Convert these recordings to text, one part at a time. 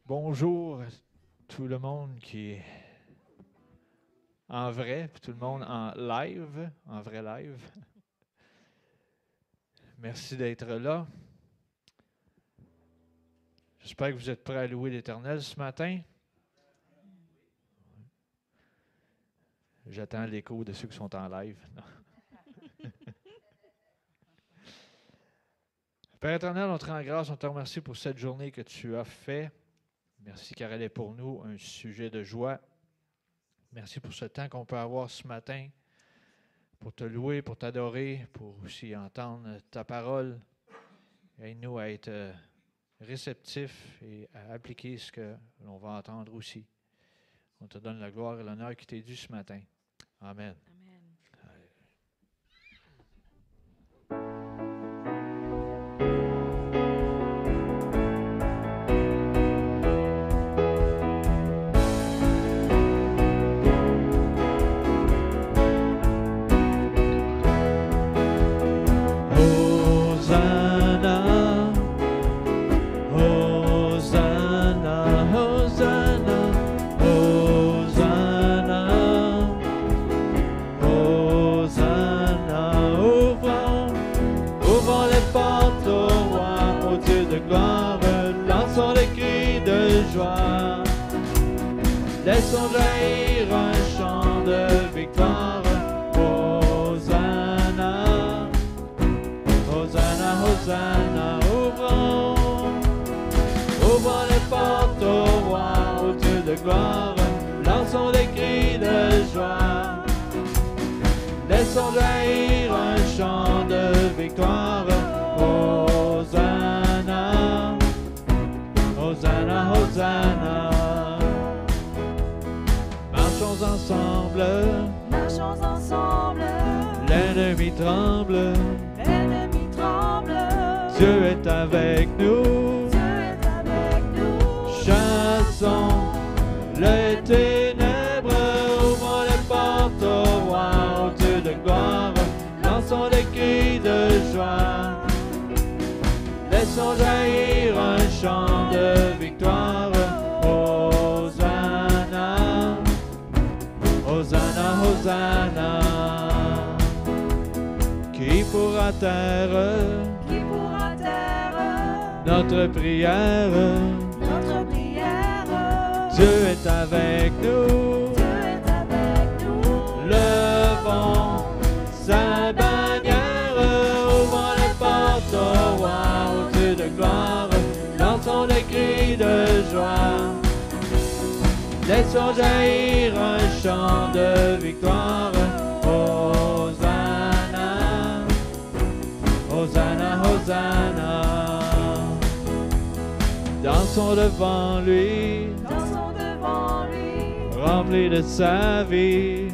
Bonjour à tout le monde qui est en vrai, puis tout le monde en live, en vrai live. Merci d'être là. J'espère que vous êtes prêts à louer l'Éternel ce matin. J'attends l'écho de ceux qui sont en live. Père éternel, on te rend grâce, on te remercie pour cette journée que tu as faite. Merci car elle est pour nous un sujet de joie. Merci pour ce temps qu'on peut avoir ce matin pour te louer, pour t'adorer, pour aussi entendre ta parole. Aide-nous à être réceptifs et à appliquer ce que l'on va entendre aussi. On te donne la gloire et l'honneur qui t'est dû ce matin. Amen. Laissons jaillir un chant de victoire. Hosanna, Hosanna, Hosanna. Ouvrons les portes au roi, au Dieu de gloire. Lançons des cris de joie. Laissons jaillir un chant de victoire. Hosanna, Hosanna, Hosanna. Marchons ensemble, l'ennemi tremble, Dieu est avec nous, chassons les ténèbres, ouvrons les portes au roi, au Dieu de gloire, lançons des cris de joie, laissons jaillir un chant de victoire. Hosanna, Hosanna. Qui pourra taire notre prière? Dieu est avec nous. Levons sa bannière, ouvrons les portes au roi, au Dieu de gloire, lançons des cris de joie. Laissons jaillir un chant de victoire. Hosanna, Hosanna, Hosanna. Dansons devant lui, remplis de sa vie.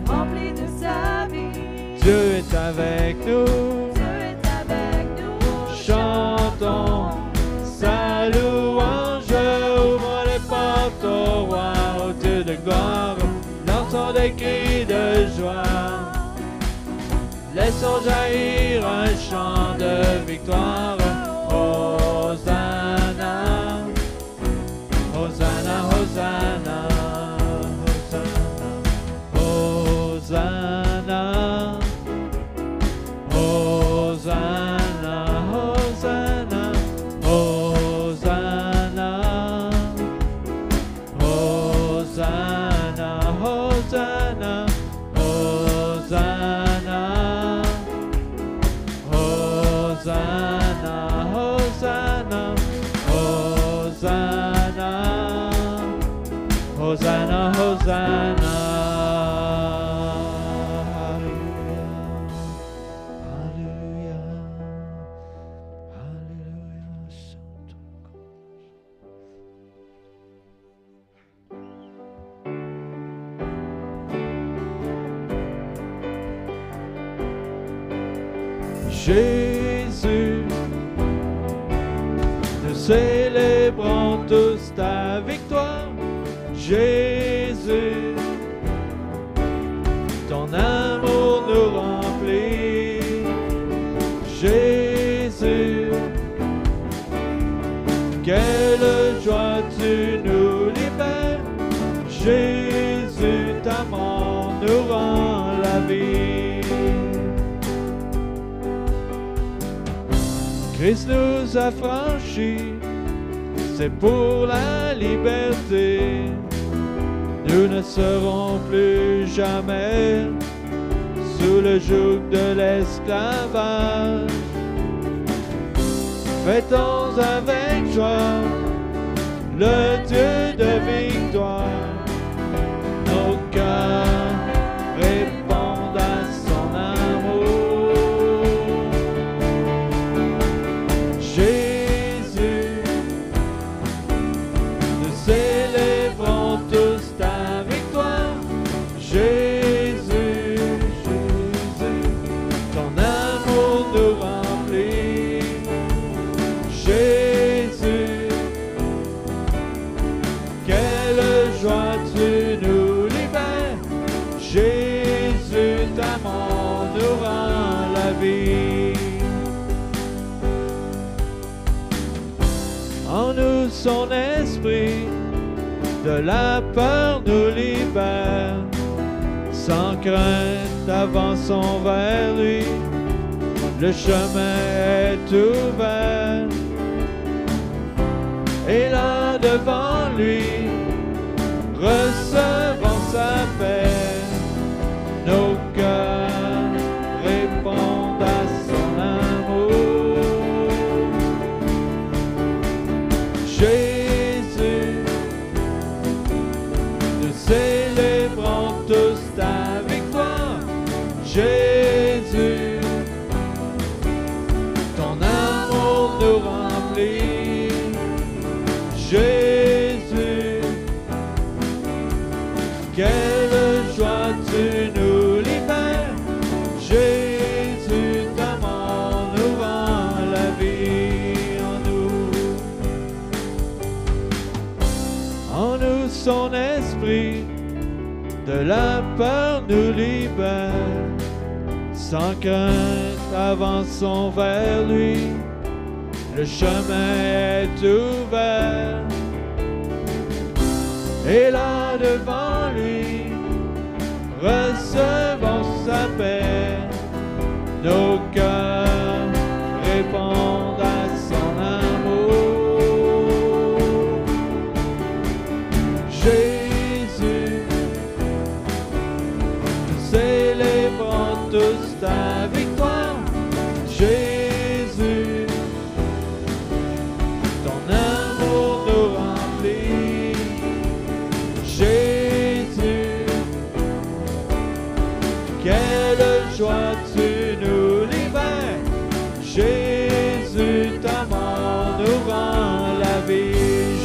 Dieu est avec nous, chantons sa louange, ouvrons les portes au roi, de gloire, lançons des cris de joie, laissons jaillir un chant de victoire. Hosanna, Hosanna, Hosanna, Hosanna, Hosanna, Hosanna, Hosanna, Hosanna. Hosanna, Hosanna, Hosanna, Hosanna, Hosanna, Hosanna, Hosanna. Alléluia, Alléluia, Jésus, nous célébrons tous ta victoire. Jésus, ton amour nous remplit. Jésus, quelle joie tu nous Jésus, ta mort nous rend la vie. Christ nous a franchis, c'est pour la liberté. Nous ne serons plus jamais sous le joug de l'esclavage. Fêtons avec joie le Dieu de victoire. Nos cœurs répondent à son amour. Jésus, nous célébrons tous ta victoire. Jésus, Jésus, ton amour nous remplit. Jésus, quelle joie tu nous libères. Jésus, ta mort nous rend la vie. En nous son esprit, de la peur nous libère. Sans crainte avançons vers lui, le chemin est ouvert. Et là devant lui, recevons sa paix. Nos cœurs répondent à son amour. Jésus, nous célébrons tous ta victoire. Jésus, ton amour nous remplit. Jésus, quelle joie tu nous libères. Jésus, ta mort nous rend la vie. En nous son esprit, de la peur nous libère. Sans crainte avançons vers lui, le chemin est ouvert. Et là devant lui, recevons sa paix. Nos cœurs répondent à son amour. Jésus, nous célébrons tous ta victoire. Jésus, ton amour nous remplit. Jésus, quelle joie tu nous libères. Jésus, ta mort nous rend la vie.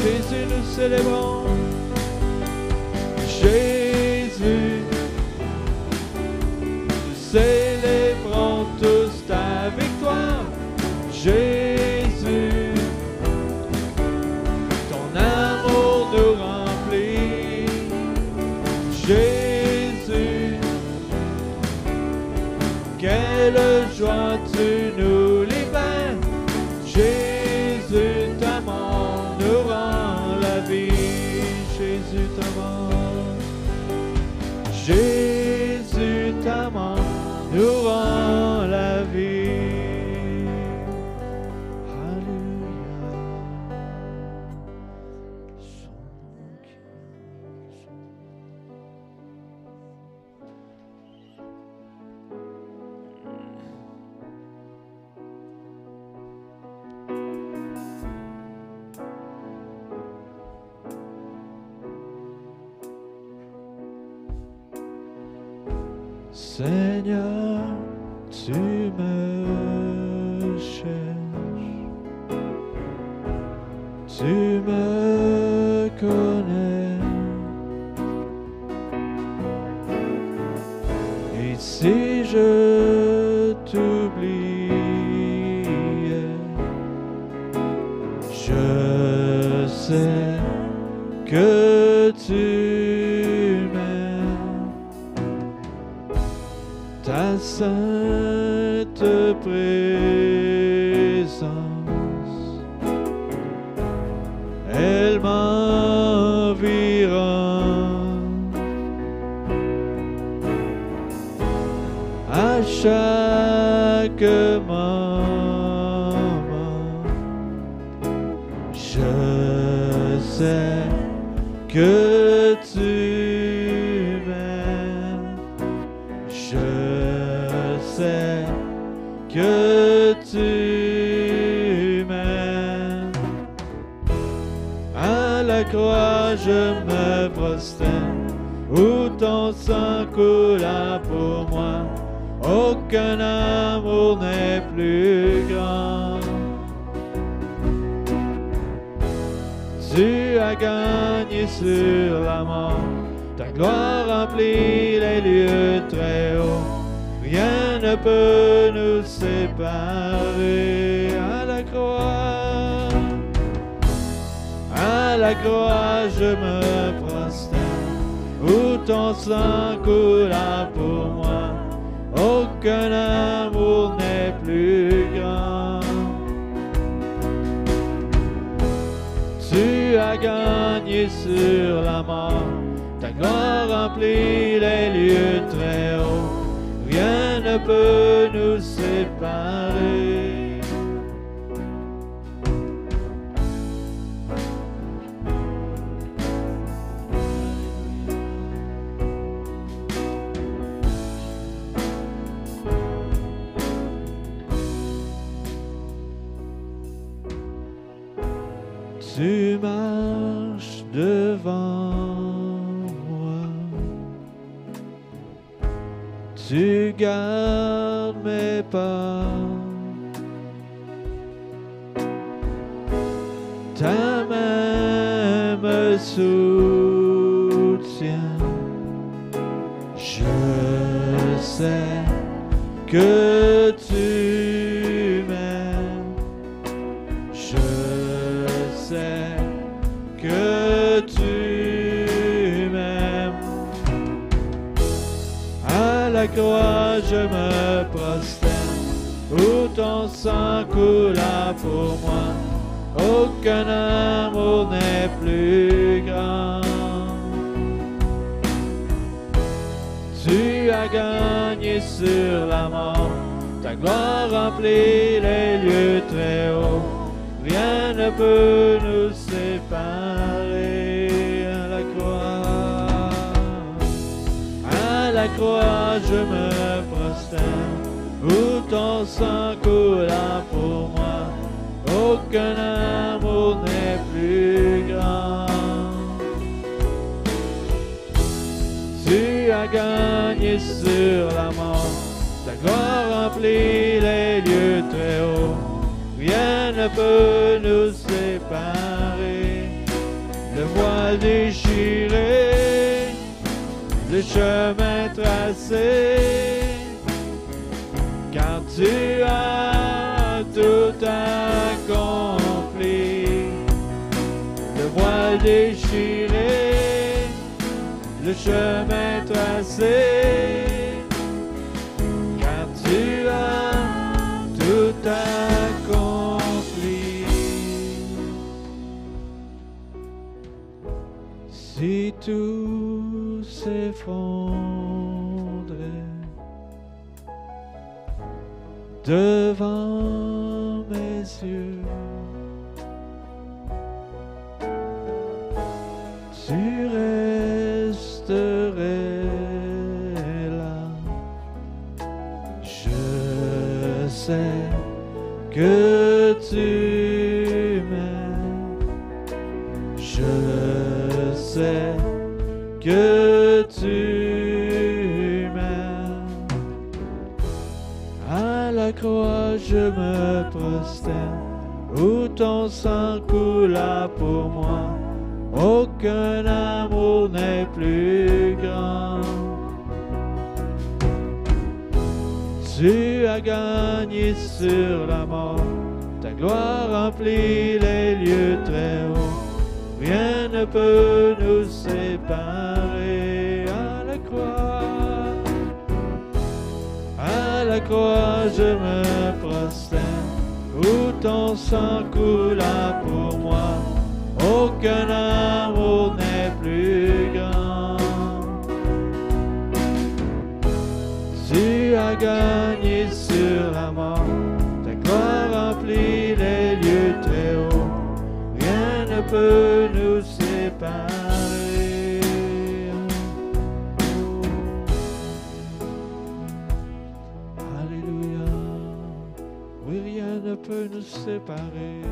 Jésus, nous célébrons. Jésus, nous célébrons tous ta victoire. Jésus, ton amour nous remplit. Jésus, quelle joie tu nous libères. Jésus, ta mort nous rend la vie. Jésus, ta mort. Jésus, ta mort nous rend la vie. Alléluia. Seigneur, tu me cherches, tu me connais, et si je t'oubliais, je sais que tu m'aimes. Ta sainte présence, elle m'environne. chaque moment. Je sais que tu m'aimes. Je sais que tu m'aimes. À la croix je me prosterne, où ton sang coula pour moi. Aucun amour n'est plus grand. Tu as gagné sur la mort, ta gloire remplit les lieux très hauts. Rien ne peut nous séparer. À la croix je me prosterne, où ton sang coula pour moi. Aucun amour n'est plus grand. Tu as gagné sur la mort, ta gloire remplit les lieux très hauts. Rien ne peut nous séparer. Tu marches devant moi, tu gardes mes pas, ta main me soutient. Je sais que tu m'aimes. Je sais que tu m'aimes. À la croix je me prosterne, où ton sang coula pour moi. Aucun amour n'est plus grand. Tu as gagné sur la mort, ta gloire remplit les lieux très hauts. Rien ne peut nous séparer. À la croix je me prosterne, où ton sang coula pour moi. Aucun amour n'est plus grand. Tu as gagné sur la mort, ta gloire remplit les lieux très hauts. Rien ne peut nous séparer. Le voile déchiré, le chemin tracé, car tu as tout accompli. Le voile déchiré, le chemin tracé, car tu as tout accompli. Si tout s'effondrait devant mes yeux, tu resterais là. Je sais que tu m'aimes. Je sais que tu m'aimes. À la croix je me prosterne, où ton sang coula pour moi. Aucun amour n'est plus grand. Tu as gagné sur la mort, ta gloire remplit les lieux très hauts. Rien ne peut nous séparer. À la croix je me prosterne, où ton sang coula pour moi. Aucun amour n'est plus grand. Tu a gagné sur la mort. Ta gloire remplit les lieux très hauts. Rien ne peut nous séparer. Alléluia. Oui, rien ne peut nous séparer.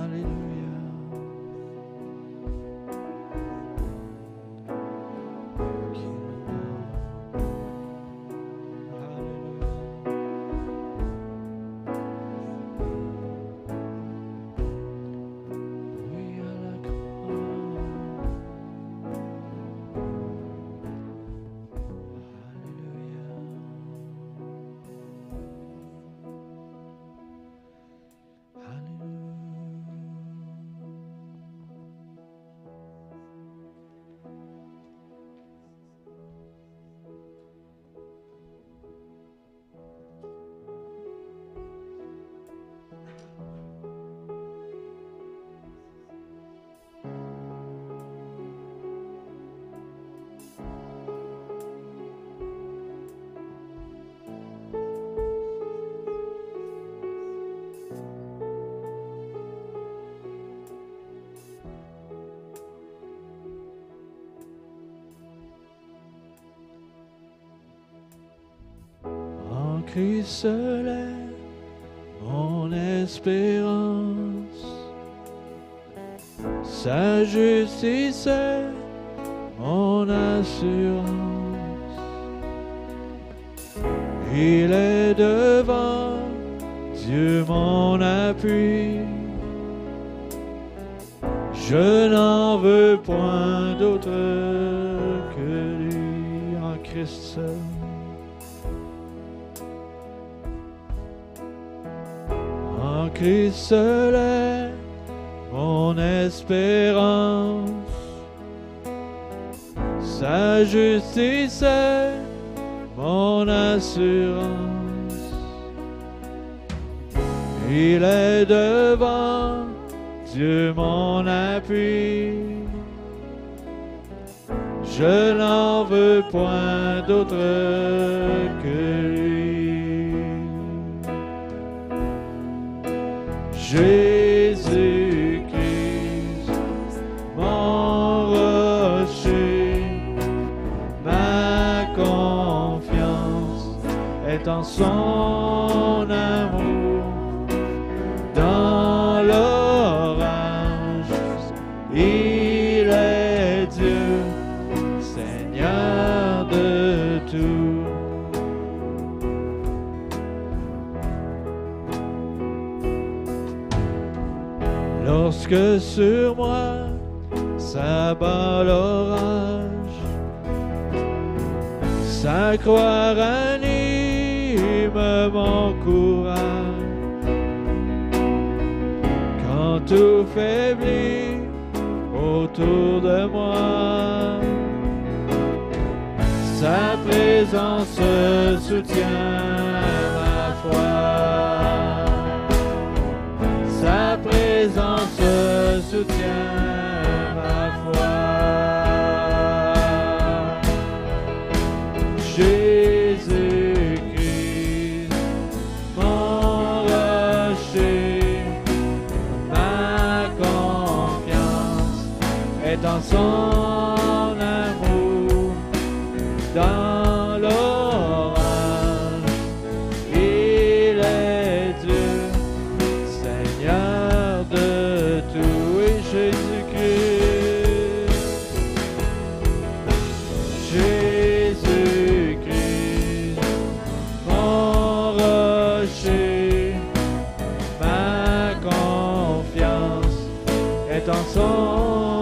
Alléluia. Oui, à la croix. En Christ seul est mon espérance, sa justice est mon assurance. Il est devant Dieu mon appui, je n'en veux point d'autre que lui. En Christ seul. En Christ seul est mon espérance, sa justice est mon assurance. Il est devant Dieu mon appui, je n'en veux point d'autre que lui. Jésus-Christ, mon rocher, ma confiance est en son amour. Dans l'orage, il est Dieu, Seigneur de tout. Lorsque sur moi s'abat l'orage, sa croix ranime mon courage. Quand tout faiblit autour de moi, sa présence soutient ma foi. Sa présence soutient ma foi. Jésus-Christ, mon rocher, ma confiance est en son amour. Dans l'orage, il est Dieu, Seigneur de tout. Et Jésus-Christ, Jésus-Christ, mon rocher, ma confiance est en son amour.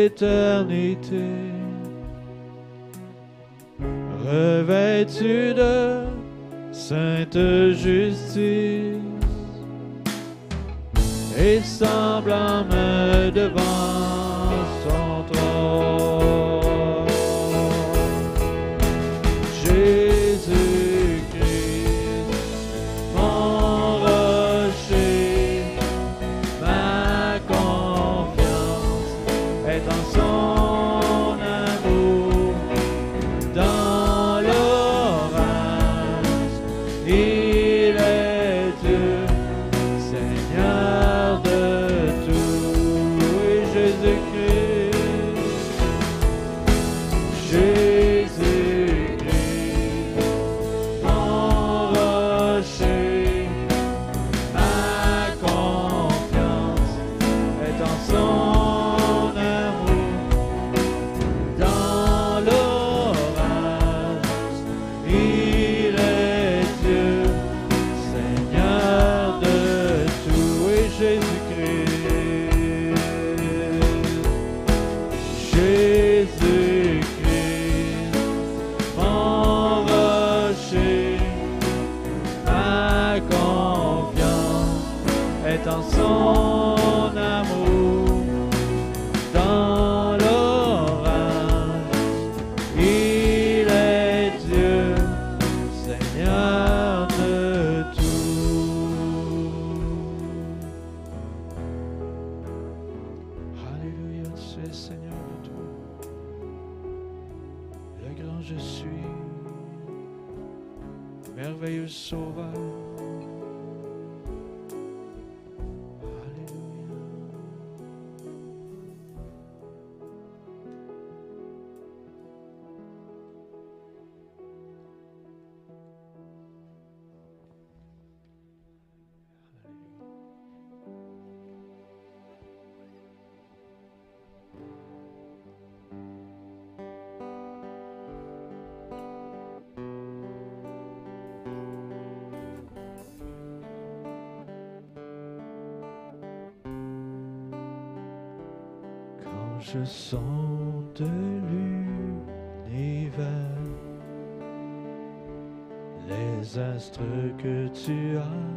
l'éternité. Revêtu de sainte justice et semblable devant son trône. Jésus-Christ, mon rocher, ma confiance est en son amour. Dans l'orage, il est Dieu, Seigneur de tout. Et Jésus-Christ, Jésus-Christ, mon rocher, ma confiance est en son amour. Dans l'orage, il est Dieu, Seigneur de tout. Et Jésus-Christ, Jésus-Christ, mon rocher, ma confiance est en son amour. Dans l'orage, il est Dieu, Seigneur de tout. Alléluia, tu es Seigneur de tout. Le grand je suis, merveilleux Sauveur. Alléluia. Quand je sens de l'univers les astres que tu as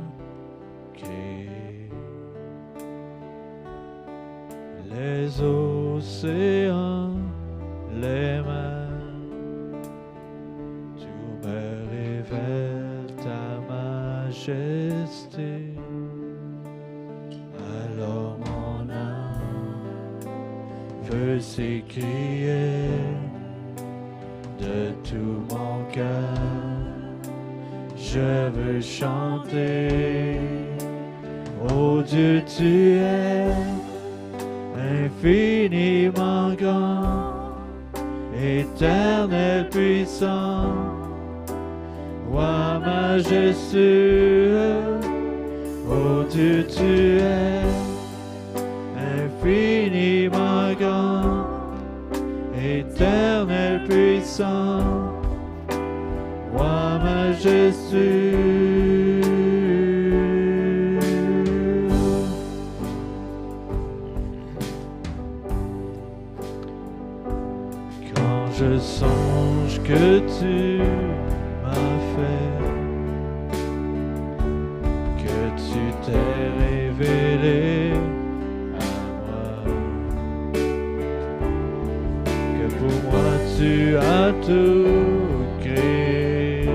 créés, les océans, les mers, tout me révèle ta majesté. Alors mon âme veut s'écrier de tout mon cœur. Je veux chanter, oh Dieu, tu es infiniment grand, éternel puissant, roi majestueux. Oh Dieu, tu es infiniment grand, éternel puissant, roi majestueux. Quand je songe que tu m'as fait, que tu t'es révélé à moi, que pour moi tu as tout créé,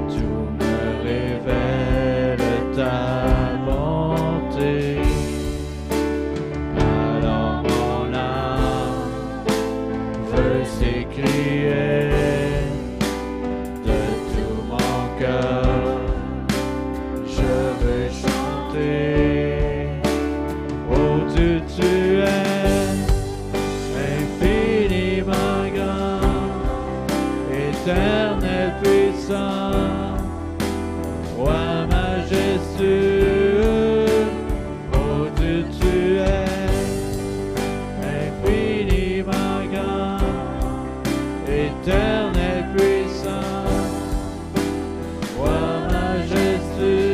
tout me révèle ta bonté. Alors mon âme veut s'écrier de tout mon cœur. Je veux chanter, oh Dieu, tu es infiniment grand, éternel puissant, roi majestueux. Oh Dieu, tu es infiniment grand, éternel puissant, roi majestueux.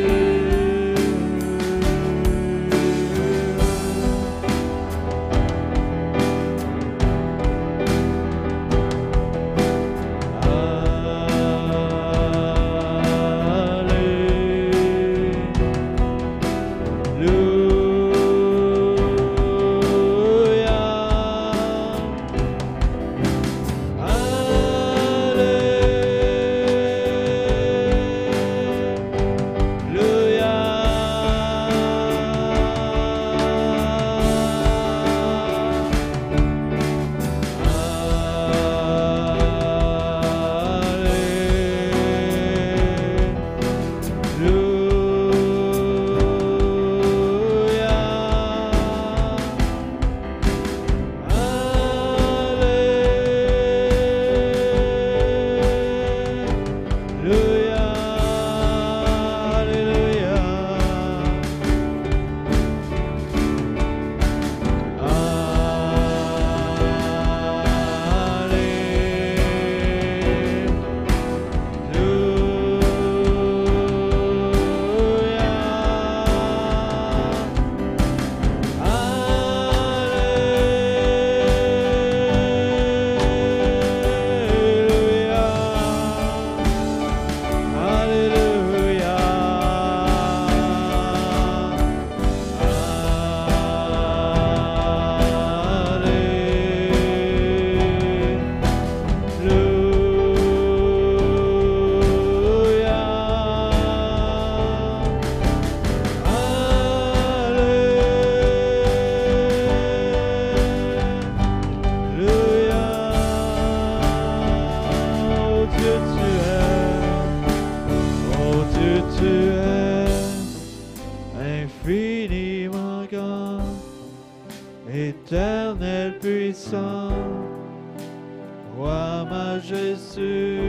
Roi majestueux,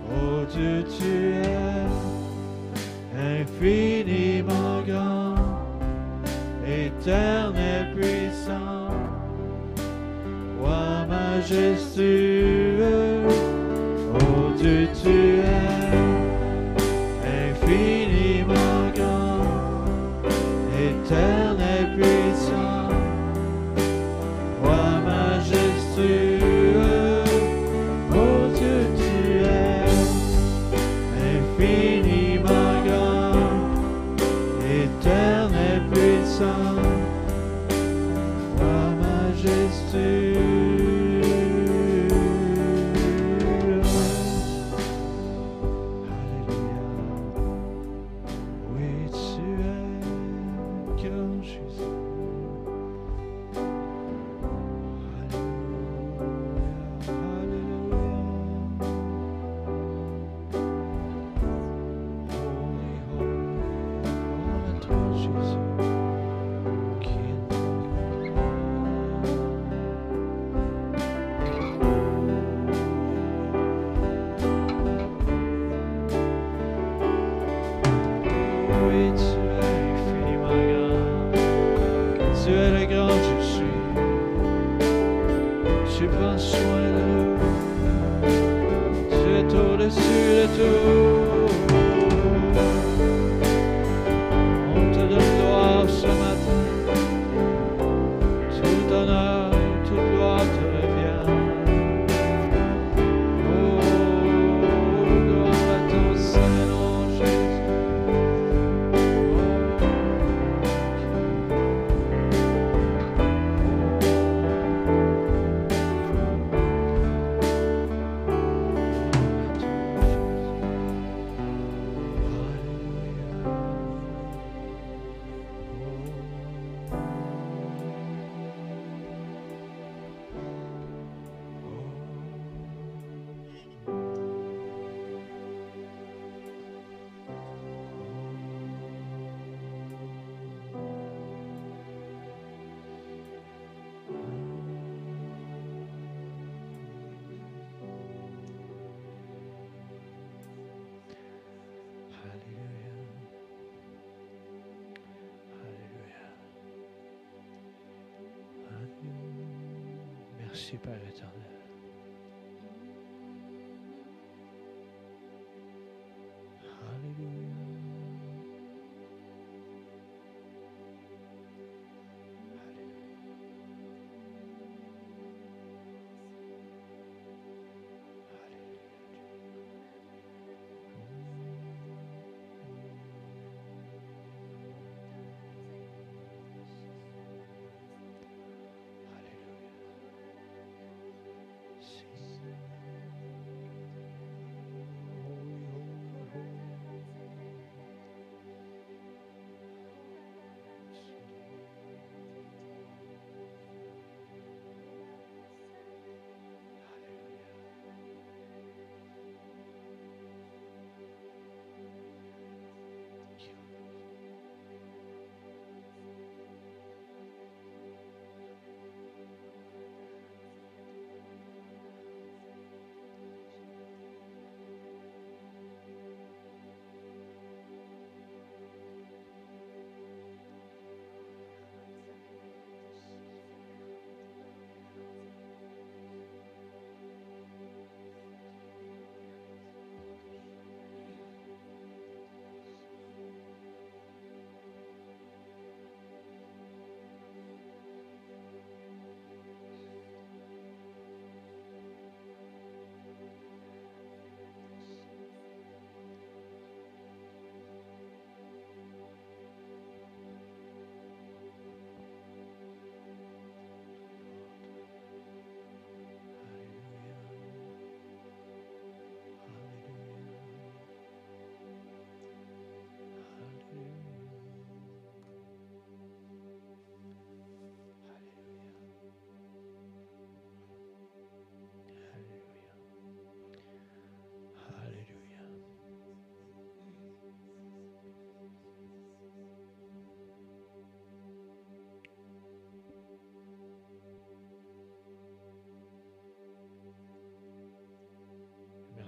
oh Dieu, tu es infiniment grand, éternel puissant. Roi majestueux, oh Dieu, tu es infiniment grand, éternel puissant. Roi majestueux, oh Dieu, tu es infiniment grand, éternel puissant. Roi majestueux. Merci, Père éternel. Alléluia.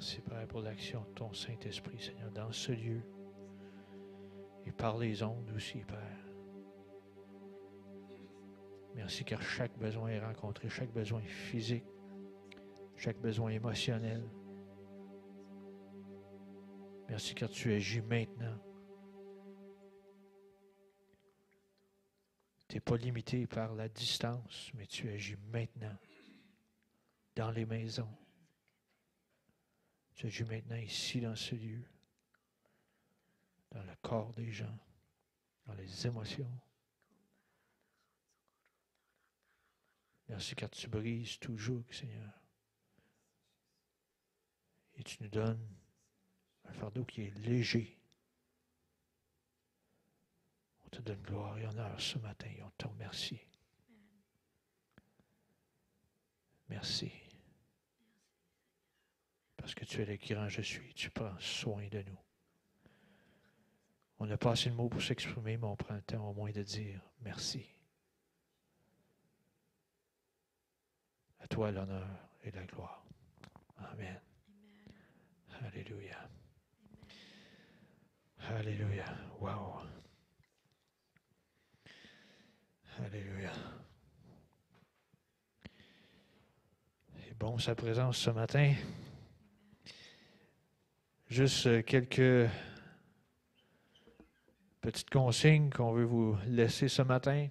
Merci, Père, pour l'action de ton Saint-Esprit, Seigneur, dans ce lieu et par les ondes aussi, Père. Merci car chaque besoin est rencontré, chaque besoin physique, chaque besoin émotionnel. Merci car tu agis maintenant. Tu n'es pas limité par la distance, mais tu agis maintenant dans les maisons. Tu agis maintenant ici dans ce lieu, dans le corps des gens, dans les émotions. Merci car tu brises tout joug, Seigneur. Et tu nous donnes un fardeau qui est léger. On te donne gloire et honneur ce matin et on te remercie. Merci. Parce que tu es le grand je suis. Tu prends soin de nous. On n'a pas assez de mots pour s'exprimer, mais on prend le temps au moins de dire merci. À toi l'honneur et la gloire. Amen. Alléluia. Alléluia. Wow. Alléluia. C'est bon sa présence ce matin. Juste quelques petites consignes qu'on veut vous laisser ce matin.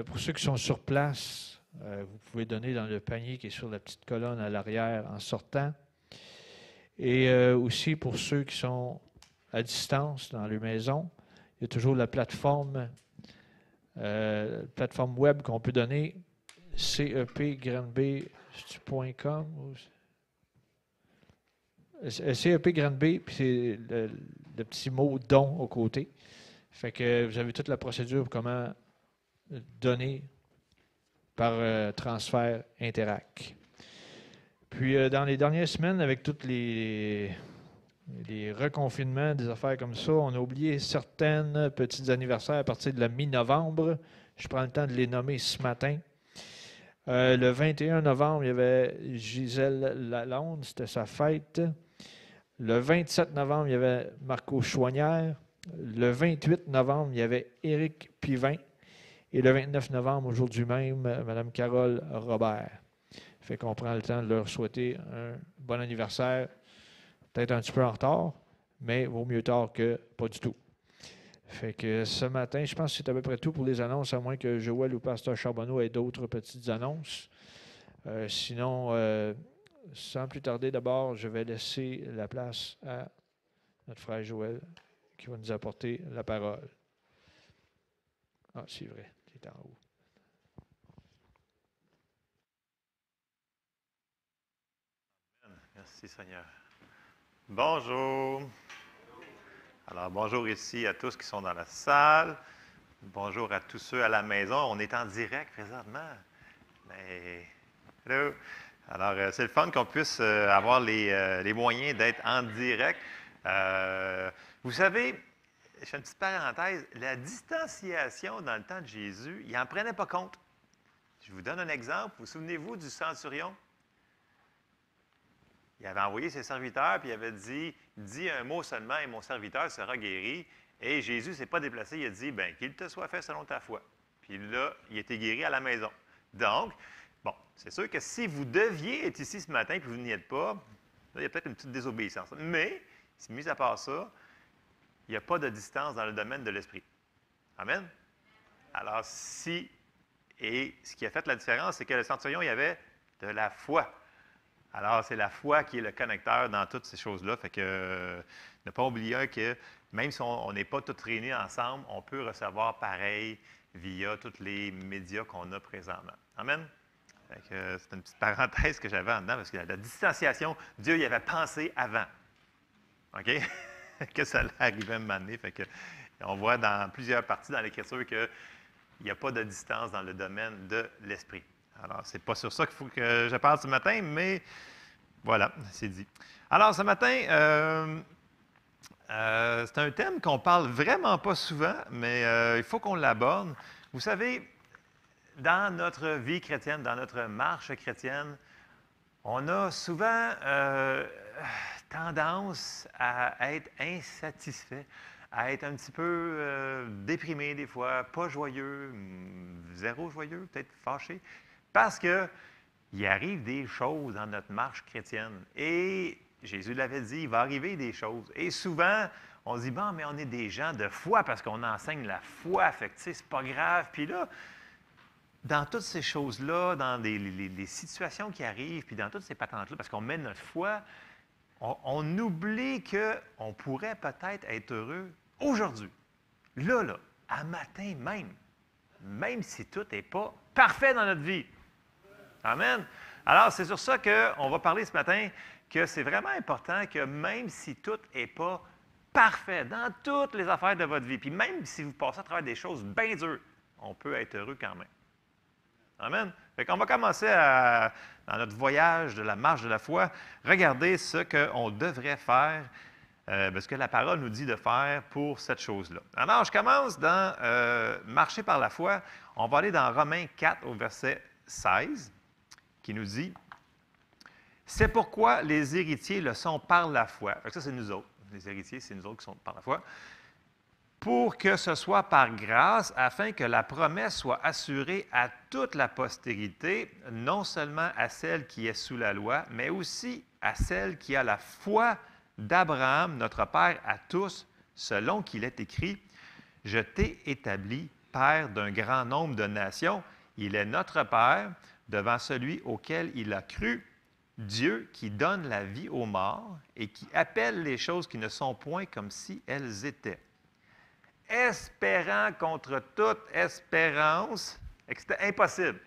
Pour ceux qui sont sur place, vous pouvez donner dans le panier qui est sur la petite colonne à l'arrière en sortant. Et aussi pour ceux qui sont à distance dans leur maison, il y a toujours la plateforme web qu'on peut donner, cepgranby.com. CEP-Granby, puis c'est le petit mot « don » au côté. Fait que vous avez toute la procédure pour comment donner par transfert Interac. Puis dans les dernières semaines, avec tous les reconfinements, des affaires comme ça, on a oublié certaines petites anniversaires à partir de la mi-novembre. Je prends le temps de les nommer ce matin. Le 21 novembre, il y avait Gisèle Lalonde, c'était sa fête. Le 27 novembre, il y avait Marco Chouanière. Le 28 novembre, il y avait Éric Pivin. Et le 29 novembre, aujourd'hui même, Mme Carole Robert. Fait qu'on prend le temps de leur souhaiter un bon anniversaire. Peut-être un petit peu en retard, mais vaut mieux tard que pas du tout. Fait que ce matin, je pense que c'est à peu près tout pour les annonces, à moins que Joël ou Pasteur Charbonneau aient d'autres petites annonces. Sinon, sans plus tarder, d'abord, je vais laisser la place à notre frère Joël qui va nous apporter la parole. Ah, c'est vrai, il est en haut. Merci Seigneur. Bonjour. Alors, bonjour ici à tous qui sont dans la salle. Bonjour à tous ceux à la maison. On est en direct présentement. Mais, hello. Alors, c'est le fun qu'on puisse avoir les moyens d'être en direct. Vous savez, je fais une petite parenthèse, la distanciation dans le temps de Jésus, il n'en prenait pas compte. Je vous donne un exemple. Vous souvenez-vous du centurion? Il avait envoyé ses serviteurs, puis il avait dit « Dis un mot seulement et mon serviteur sera guéri. » Et Jésus ne s'est pas déplacé, il a dit « Bien, qu'il te soit fait selon ta foi. » Puis là, il était guéri à la maison. Donc, bon, c'est sûr que si vous deviez être ici ce matin et que vous n'y êtes pas, là, il y a peut-être une petite désobéissance. Mais, mis à part ça, il n'y a pas de distance dans le domaine de l'esprit. Amen? Alors, et ce qui a fait la différence, c'est que le centurion, il y avait de la foi. Alors, c'est la foi qui est le connecteur dans toutes ces choses-là. Fait que ne pas oublier que même si on n'est pas tous réunis ensemble, on peut recevoir pareil via tous les médias qu'on a présentement. Amen? Fait que c'est une petite parenthèse que j'avais en dedans, parce que la distanciation, Dieu y avait pensé avant. OK? Que ça allait arriver à un moment donné. Fait que on voit dans plusieurs parties dans l'Écriture qu'il n'y a pas de distance dans le domaine de l'esprit. Alors, ce n'est pas sur ça qu'il faut que je parle ce matin, mais voilà, c'est dit. Alors, ce matin, c'est un thème qu'on ne parle vraiment pas souvent, mais il faut qu'on l'aborde. Vous savez, dans notre vie chrétienne, dans notre marche chrétienne, On a souvent tendance à être insatisfait, à être un petit peu déprimé des fois, pas joyeux, zéro joyeux, peut-être fâché, parce qu'il arrive des choses dans notre marche chrétienne. Et Jésus l'avait dit, il va arriver des choses. Et souvent, on se dit, bon, mais on est des gens de foi parce qu'on enseigne la foi, fait que tu sais, c'est pas grave. Puis là, dans toutes ces choses-là, dans les situations qui arrivent, puis dans toutes ces patentes-là, parce qu'on met notre foi, on oublie qu'on pourrait peut-être être heureux aujourd'hui, là, à matin même si tout n'est pas parfait dans notre vie. Amen. Alors, c'est sur ça qu'on va parler ce matin, que c'est vraiment important que même si tout n'est pas parfait dans toutes les affaires de votre vie, puis même si vous passez à travers des choses bien dures, on peut être heureux quand même. Amen. Fait qu'on va commencer dans notre voyage de la marche de la foi, regarder ce qu'on devrait faire, ce que la parole nous dit de faire pour cette chose-là. Alors, je commence dans marcher par la foi. On va aller dans Romains 4 au verset 16, qui nous dit « C'est pourquoi les héritiers le sont par la foi. » Fait que ça, c'est nous autres. Les héritiers, c'est nous autres qui sont par la foi. Pour que ce soit par grâce, afin que la promesse soit assurée à toute la postérité, non seulement à celle qui est sous la loi, mais aussi à celle qui a la foi d'Abraham, notre Père à tous, selon qu'il est écrit, « Je t'ai établi Père d'un grand nombre de nations. Il est notre Père devant celui auquel il a cru, Dieu qui donne la vie aux morts et qui appelle les choses qui ne sont point comme si elles étaient. » Espérant contre toute espérance, c'était impossible.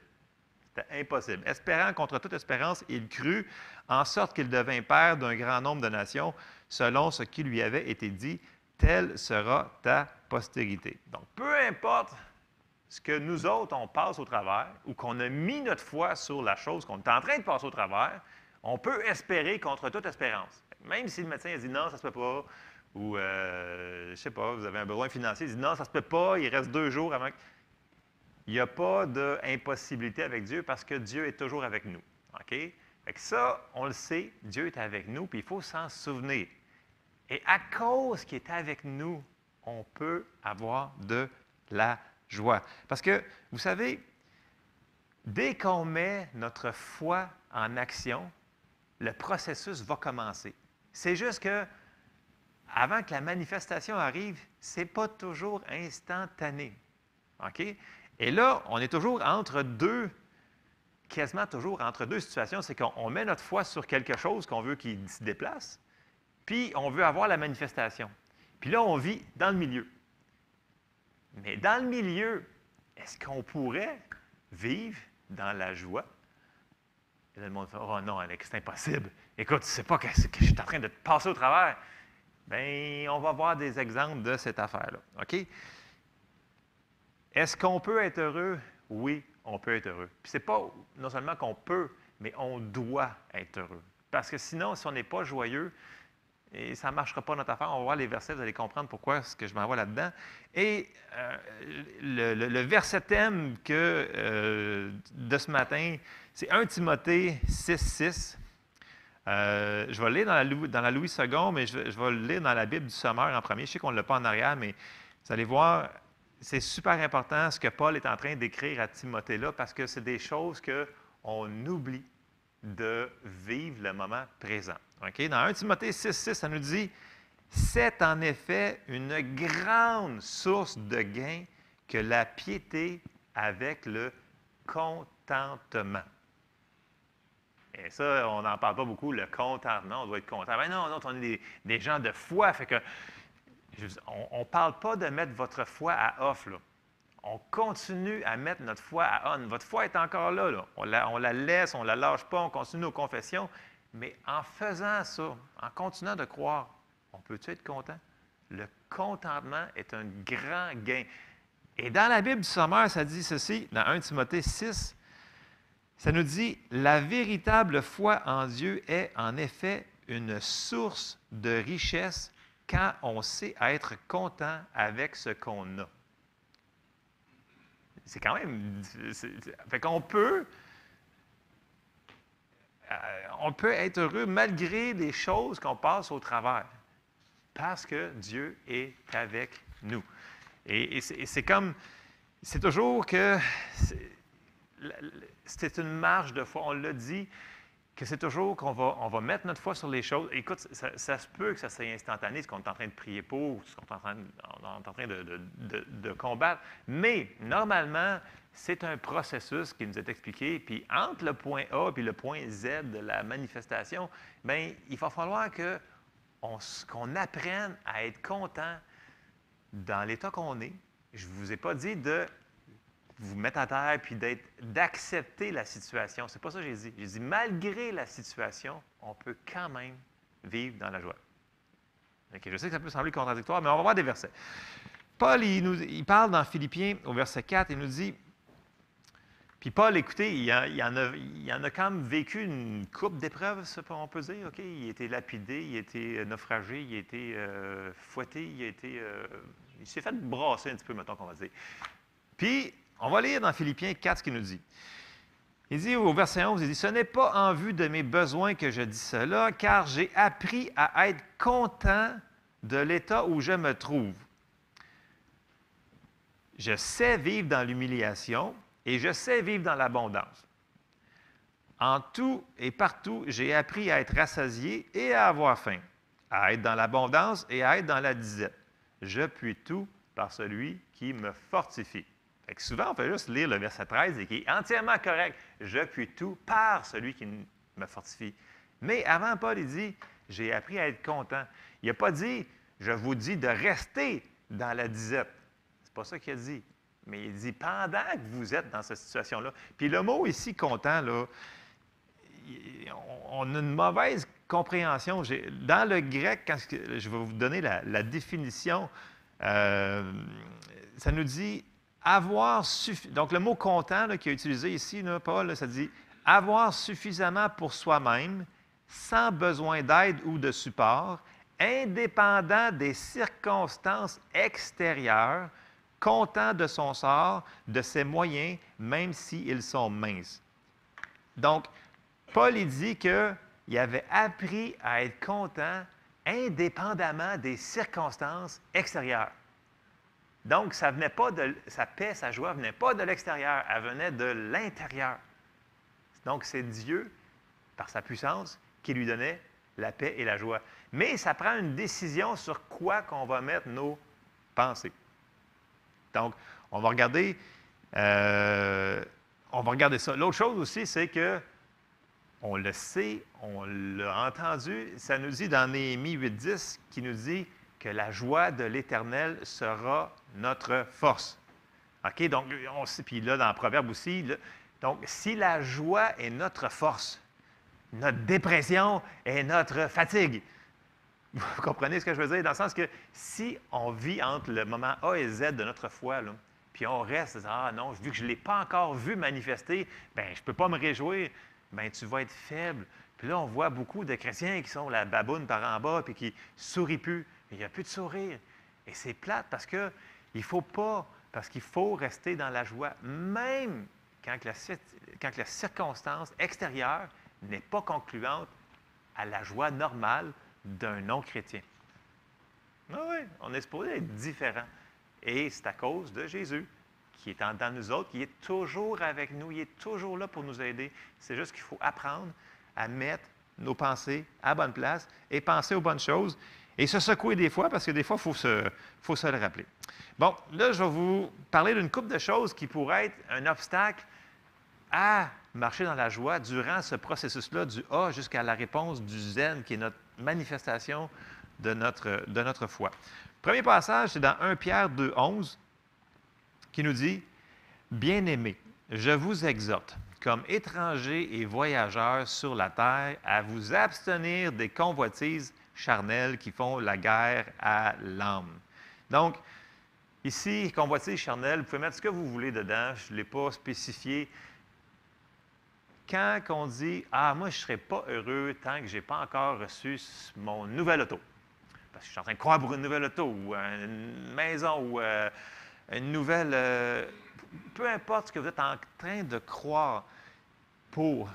C'était impossible. Espérant contre toute espérance, il crut, en sorte qu'il devint père d'un grand nombre de nations, selon ce qui lui avait été dit, telle sera ta postérité. Donc, peu importe ce que nous autres, on passe au travers, ou qu'on a mis notre foi sur la chose qu'on est en train de passer au travers, on peut espérer contre toute espérance. Même si le médecin a dit non, ça ne se peut pas, ou, je ne sais pas, vous avez un besoin financier, il dit non, ça ne se peut pas, il reste 2 jours avant que... Il n'y a pas d'impossibilité avec Dieu parce que Dieu est toujours avec nous. OK? Fait que ça, on le sait, Dieu est avec nous, puis il faut s'en souvenir. Et à cause qu'il est avec nous, on peut avoir de la joie. Parce que, vous savez, dès qu'on met notre foi en action, le processus va commencer. C'est juste que avant que la manifestation arrive, ce n'est pas toujours instantané. OK? Et là, on est toujours quasiment toujours entre deux situations. C'est qu'on met notre foi sur quelque chose qu'on veut qu'il se déplace, puis on veut avoir la manifestation. Puis là, on vit dans le milieu. Mais dans le milieu, est-ce qu'on pourrait vivre dans la joie? Et là, le monde fait « Oh non, Alex, c'est impossible. Écoute, tu ne sais pas que je suis en train de te passer au travers. » Bien, on va voir des exemples de cette affaire-là. OK? Est-ce qu'on peut être heureux? Oui, on peut être heureux. Puis c'est pas non seulement qu'on peut, mais on doit être heureux. Parce que sinon, si on n'est pas joyeux, et ça ne marchera pas notre affaire. On va voir les versets, vous allez comprendre pourquoi ce que je m'envoie là-dedans. Et le verset thème de ce matin, c'est 1 Timothée 6,6. Je vais le lire dans la Louis II, mais je vais le lire dans la Bible du Sommeur en premier. Je sais qu'on ne l'a pas en arrière, mais vous allez voir, c'est super important ce que Paul est en train d'écrire à Timothée là, parce que c'est des choses qu'on oublie de vivre le moment présent. Okay? Dans 1 Timothée 6,6, ça nous dit « C'est en effet une grande source de gain que la piété avec le contentement. » Et ça, on n'en parle pas beaucoup, le contentement, on doit être content. Ben non, on est des gens de foi, fait que on ne parle pas de mettre votre foi à off, là. On continue à mettre notre foi à on. Votre foi est encore là, là. On la laisse, on ne la lâche pas, on continue nos confessions. Mais en faisant ça, en continuant de croire, on peut-tu être content? Le contentement est un grand gain. Et dans la Bible du Sommeur, ça dit ceci, dans 1 Timothée 6, ça nous dit « La véritable foi en Dieu est en effet une source de richesse quand on sait être content avec ce qu'on a. » C'est quand même... Fait qu'on peut... on peut être heureux malgré les choses qu'on passe au travers, parce que Dieu est avec nous. Et c'est comme, c'est toujours que, c'est une marche de foi, on l'a dit, que c'est toujours qu'on on va mettre notre foi sur les choses. Écoute, ça se peut que ça soit instantané, ce qu'on est en train de prier pour, ce qu'on est en train de combattre, mais normalement, c'est un processus qui nous est expliqué, puis entre le point A et le point Z de la manifestation, bien, il va falloir qu'on apprenne à être content dans l'état qu'on est. Je ne vous ai pas dit de vous mettre à terre puis d'accepter la situation. C'est pas ça que j'ai dit. J'ai dit, malgré la situation, on peut quand même vivre dans la joie. Okay, je sais que ça peut sembler contradictoire, mais on va voir des versets. Paul, il parle dans Philippiens, au verset 4, il nous dit, puis Paul, écoutez, il en a quand même vécu une couple d'épreuves, on peut dire. Okay? Il a été lapidé, il a été naufragé, il a été fouetté, il s'est fait brasser un petit peu, mettons qu'on va dire. Puis, on va lire dans Philippiens 4 ce qu'il nous dit. Il dit au verset 11, il dit « Ce n'est pas en vue de mes besoins que je dis cela, car j'ai appris à être content de l'état où je me trouve. Je sais vivre dans l'humiliation et je sais vivre dans l'abondance. En tout et partout, j'ai appris à être rassasié et à avoir faim, à être dans l'abondance et à être dans la disette. Je puis tout par celui qui me fortifie. » Fait que souvent, on fait juste lire le verset 13 et qui est entièrement correct. Je puis tout par celui qui me fortifie. Mais avant, Paul, il dit, j'ai appris à être content. Il n'a pas dit, je vous dis de rester dans la disette. C'est pas ça qu'il a dit. Mais il dit, pendant que vous êtes dans cette situation-là. Puis le mot ici, content, là, on a une mauvaise compréhension. Dans le grec, quand je vais vous donner la définition, ça nous dit avoir suffisamment. Donc, le mot content qui est utilisé ici, là, Paul, là, ça dit avoir suffisamment pour soi-même, sans besoin d'aide ou de support, indépendant des circonstances extérieures, content de son sort, de ses moyens, même s'ils sont minces. Donc, Paul, il dit qu'il avait appris à être content indépendamment des circonstances extérieures. Donc, ça venait pas sa paix, sa joie ne venait pas de l'extérieur, elle venait de l'intérieur. Donc, c'est Dieu, par sa puissance, qui lui donnait la paix et la joie. Mais ça prend une décision sur quoi qu'on va mettre nos pensées. Donc, on va regarder ça. L'autre chose aussi, c'est que, on le sait, on l'a entendu, ça nous dit dans Néhémie 8.10, qui nous dit que la joie de l'Éternel sera notre force. OK? Donc, on sait, puis là, dans le Proverbe aussi, là, donc, si la joie est notre force, notre dépression est notre fatigue. Vous comprenez ce que je veux dire? Dans le sens que si on vit entre le moment A et Z de notre foi, là, puis on reste, ah non, vu que je ne l'ai pas encore vu manifester, bien, je ne peux pas me réjouir, bien, tu vas être faible. Puis là, on voit beaucoup de chrétiens qui sont la baboune par en bas, puis qui ne sourient plus. Il n'y a plus de sourire. Et c'est plate parce qu'il ne faut pas, parce qu'il faut rester dans la joie, même quand la circonstance extérieure n'est pas concluante à la joie normale d'un non-chrétien. Ah oui, on est supposé être différent. Et c'est à cause de Jésus, qui est dans nous autres, qui est toujours avec nous, il est toujours là pour nous aider. C'est juste qu'il faut apprendre à mettre nos pensées à la bonne place et penser aux bonnes choses et se secouer des fois, parce que des fois, il faut se le rappeler. Bon, là, je vais vous parler d'une couple de choses qui pourraient être un obstacle à marcher dans la joie durant ce processus-là, du A jusqu'à la réponse du Z, qui est notre manifestation de notre foi. Le premier passage, c'est dans 1 Pierre 2.11, qui nous dit « Bien-aimés, je vous exhorte, comme étrangers et voyageurs sur la terre, à vous abstenir des convoitises charnelles qui font la guerre à l'âme. » Donc, ici, convoitise charnelle, vous pouvez mettre ce que vous voulez dedans, je ne l'ai pas spécifié. Quand on dit « Ah, moi, je ne serai pas heureux tant que je n'ai pas encore reçu mon nouvel auto. » Parce que je suis en train de croire pour une nouvelle auto, ou une maison, ou une nouvelle... peu importe ce que vous êtes en train de croire,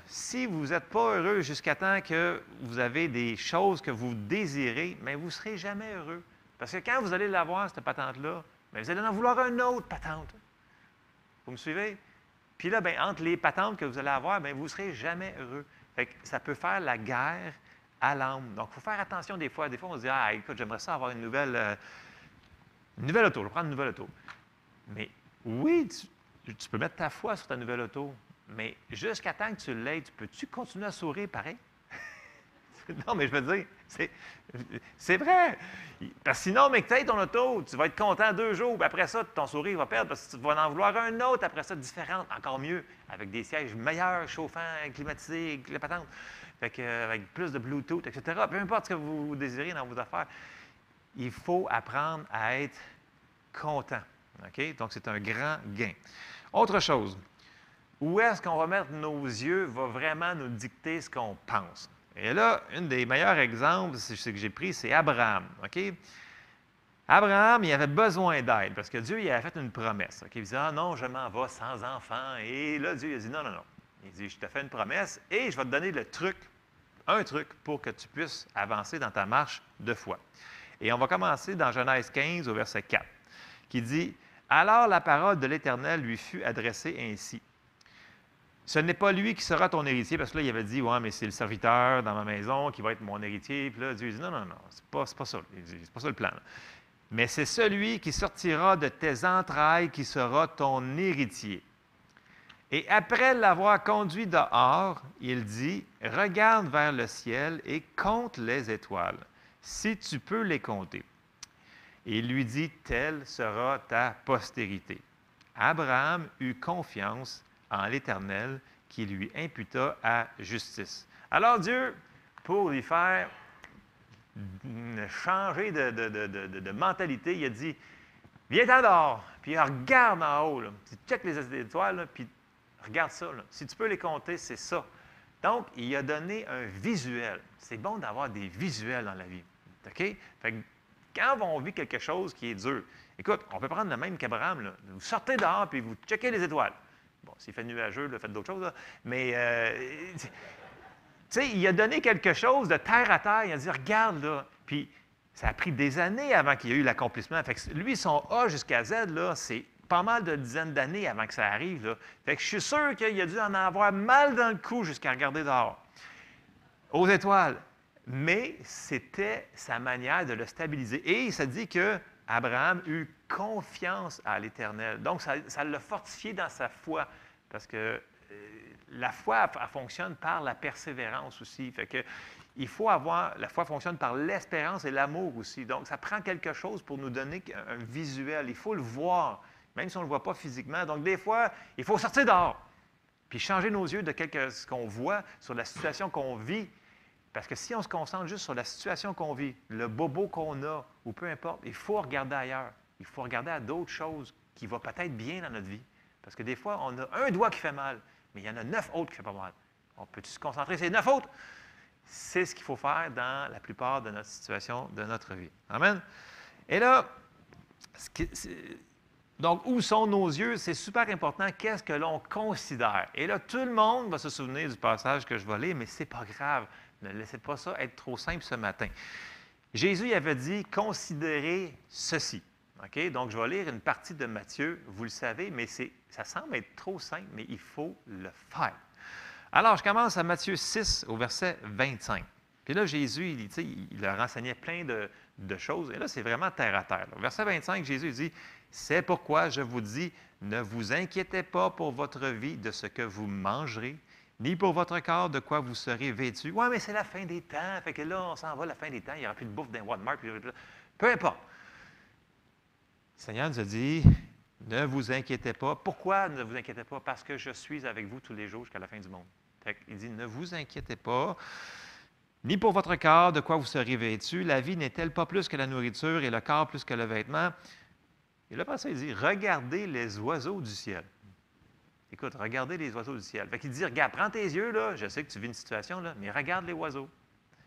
si vous n'êtes pas heureux jusqu'à temps que vous avez des choses que vous désirez, mais vous ne serez jamais heureux. Parce que quand vous allez l'avoir, cette patente-là, bien, vous allez en vouloir une autre patente. Vous me suivez? Puis là, bien, entre les patentes que vous allez avoir, bien, vous ne serez jamais heureux. Fait que ça peut faire la guerre à l'âme. Donc, il faut faire attention des fois. Des fois, on se dit, ah, écoute, j'aimerais ça avoir une nouvelle auto. Je vais prendre une nouvelle auto. Mais oui, tu peux mettre ta foi sur ta nouvelle auto. Mais jusqu'à temps que tu l'aies, peux-tu continuer à sourire pareil? Non, mais je veux dire, c'est vrai. Parce que sinon, mais que tu aies ton auto, tu vas être content 2 jours, puis après ça, ton sourire va perdre parce que tu vas en vouloir un autre, après ça, différente, encore mieux, avec des sièges meilleurs, chauffants, climatisés, avec la patente, fait que, avec plus de Bluetooth, etc. Peu importe ce que vous désirez dans vos affaires, il faut apprendre à être content. OK? Donc, c'est un grand gain. Autre chose. Où est-ce qu'on va mettre nos yeux va vraiment nous dicter ce qu'on pense. Et là, un des meilleurs exemples, c'est ce que j'ai pris, c'est Abraham. OK? Abraham, il avait besoin d'aide parce que Dieu il avait fait une promesse. OK? Il disait, ah non, je m'en vais sans enfant. Et là, Dieu il a dit, non, non, non. Il dit, je te fais une promesse et je vais te donner un truc pour que tu puisses avancer dans ta marche de foi. Et on va commencer dans Genèse 15 au verset 4, qui dit, alors la parole de l'Éternel lui fut adressée ainsi. Ce n'est pas lui qui sera ton héritier, parce que là, il avait dit, ouais, mais c'est le serviteur dans ma maison qui va être mon héritier. Puis là, Dieu dit, non, non, non, c'est pas ça. Il dit, c'est pas ça le plan. Là. Mais c'est celui qui sortira de tes entrailles qui sera ton héritier. Et après l'avoir conduit dehors, il dit, regarde vers le ciel et compte les étoiles, si tu peux les compter. Et il lui dit, telle sera ta postérité. Abraham eut confiance en l'Éternel qui lui imputa à justice. Alors Dieu, pour lui faire changer de mentalité, il a dit, viens-t'en dehors, puis regarde en haut, là. Tu checkes les étoiles, là, puis regarde ça. Là. Si tu peux les compter, c'est ça. Donc, il a donné un visuel. C'est bon d'avoir des visuels dans la vie. OK? Fait que quand on vit quelque chose qui est dur, écoute, on peut prendre le même qu'Abraham, là. Vous sortez dehors, puis vous checkez les étoiles. Bon, s'il fait nuageux, là, faites d'autres choses, là. Mais, tu sais, il a donné quelque chose de terre à terre. Il a dit, regarde, là. Puis, ça a pris des années avant qu'il y ait eu l'accomplissement. Fait que lui, son A jusqu'à Z, là, c'est pas mal de dizaines d'années avant que ça arrive, là. Fait que je suis sûr qu'il a dû en avoir mal dans le cou jusqu'à regarder dehors. Aux étoiles. Mais c'était sa manière de le stabiliser. Et ça dit qu'Abraham eut confiance à l'Éternel. Donc, ça l'a fortifié dans sa foi. Parce que la foi, elle fonctionne par la persévérance aussi. Fait que il faut avoir, la foi fonctionne par l'espérance et l'amour aussi. Donc, ça prend quelque chose pour nous donner un visuel. Il faut le voir, même si on ne le voit pas physiquement. Donc, des fois, il faut sortir dehors, puis changer nos yeux de ce qu'on voit sur la situation qu'on vit. Parce que si on se concentre juste sur la situation qu'on vit, le bobo qu'on a, ou peu importe, il faut regarder ailleurs. Il faut regarder à d'autres choses qui vont peut-être bien dans notre vie. Parce que des fois, on a un doigt qui fait mal, mais il y en a 9 autres qui ne font pas mal. On peut se concentrer sur les 9 autres? C'est ce qu'il faut faire dans la plupart de notre situation, de notre vie. Amen? Et là, donc, où sont nos yeux? C'est super important. Qu'est-ce que l'on considère? Et là, tout le monde va se souvenir du passage que je vais lire, mais ce n'est pas grave. Ne laissez pas ça être trop simple ce matin. Jésus avait dit, considérez ceci. OK? Donc, je vais lire une partie de Matthieu. Vous le savez, mais ça semble être trop simple, mais il faut le faire. Alors, je commence à Matthieu 6, au verset 25. Puis là, Jésus, il leur enseignait plein de choses. Et là, c'est vraiment terre à terre. Au verset 25, Jésus dit, « C'est pourquoi je vous dis, ne vous inquiétez pas pour votre vie de ce que vous mangerez, ni pour votre corps de quoi vous serez vêtus. » Oui, mais c'est la fin des temps. Fait que là, on s'en va, la fin des temps. Il n'y aura plus de bouffe dans Walmart. Peu importe. Le Seigneur nous a dit, ne vous inquiétez pas. Pourquoi ne vous inquiétez pas? Parce que je suis avec vous tous les jours jusqu'à la fin du monde. Il dit, ne vous inquiétez pas, ni pour votre corps de quoi vous serez vêtus. La vie n'est-elle pas plus que la nourriture et le corps plus que le vêtement? Et là, après ça, il dit, regardez les oiseaux du ciel. Écoute, regardez les oiseaux du ciel. Fait qu'il dit, regarde, prends tes yeux, là, je sais que tu vis une situation, là, mais regarde les oiseaux.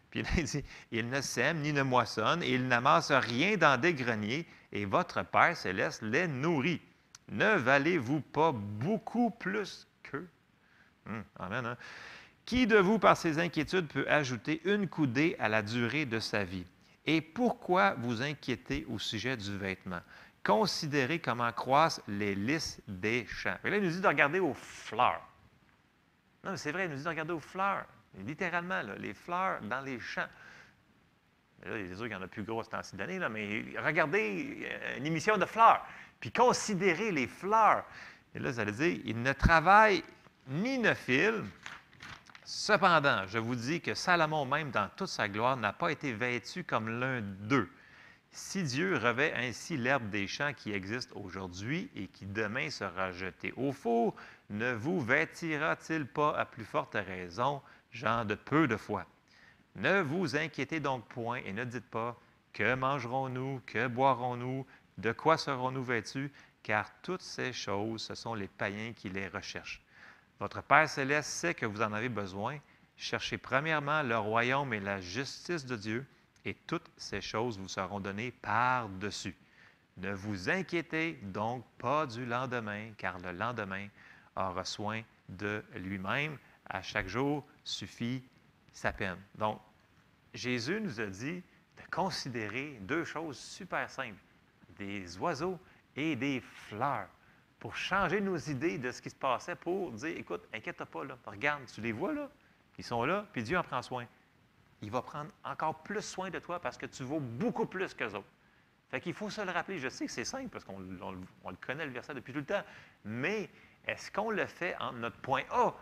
Puis là, il dit, ils ne sèment ni ne moissonnent, et ils n'amassent rien dans des greniers, et votre Père céleste les nourrit. Ne valez-vous pas beaucoup plus qu'eux? Amen. Hein? Qui de vous, par ses inquiétudes, peut ajouter une coudée à la durée de sa vie? Et pourquoi vous inquiétez au sujet du vêtement? Considérez comment croissent les lys des champs. Et là, il nous dit de regarder aux fleurs. Non, mais c'est vrai, il nous dit de regarder aux fleurs. Littéralement, là, les fleurs dans les champs. Là, il est sûr qu'il y en a plus gros ce temps-ci d'année, mais regardez une émission de fleurs, puis considérez les fleurs. Et là, vous allez dire, il ne travaille ni ne file. Cependant, je vous dis que Salomon, même dans toute sa gloire, n'a pas été vêtu comme l'un d'eux. Si Dieu revêt ainsi l'herbe des champs qui existe aujourd'hui et qui demain sera jetée au four, ne vous vêtira-t-il pas à plus forte raison, gens de peu de foi? Ne vous inquiétez donc point et ne dites pas « Que mangerons-nous? Que boirons-nous? De quoi serons-nous vêtus? » Car toutes ces choses, ce sont les païens qui les recherchent. Votre Père céleste sait que vous en avez besoin. Cherchez premièrement le royaume et la justice de Dieu, et toutes ces choses vous seront données par-dessus. Ne vous inquiétez donc pas du lendemain, car le lendemain aura soin de lui-même. À chaque jour suffit sa peine. Donc, Jésus nous a dit de considérer deux choses super simples, des oiseaux et des fleurs, pour changer nos idées de ce qui se passait, pour dire, écoute, inquiète-toi pas, là, regarde, tu les vois, là, ils sont là, puis Dieu en prend soin. Il va prendre encore plus soin de toi parce que tu vaux beaucoup plus qu'eux autres. Fait qu'il faut se le rappeler. Je sais que c'est simple parce qu'on le connaît, le verset, depuis tout le temps, mais est-ce qu'on le fait entre notre point A,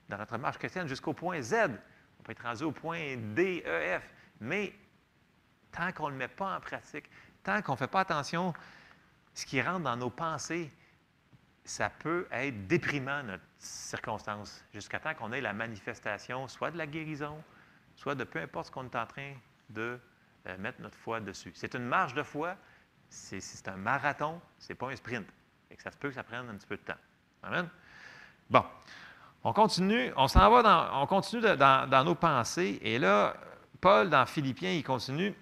dans notre marche chrétienne, jusqu'au point Z? On peut être rendu au point D, E, F, mais tant qu'on ne le met pas en pratique, tant qu'on ne fait pas attention, ce qui rentre dans nos pensées, ça peut être déprimant, notre circonstance, jusqu'à temps qu'on ait la manifestation, soit de la guérison, soit de peu importe ce qu'on est en train de mettre notre foi dessus. C'est une marche de foi, c'est un marathon, ce n'est pas un sprint. Et que ça se peut que ça prenne un petit peu de temps. Amen? Bon, on continue, on continue dans nos pensées, et là, Paul, dans Philippiens, il continue,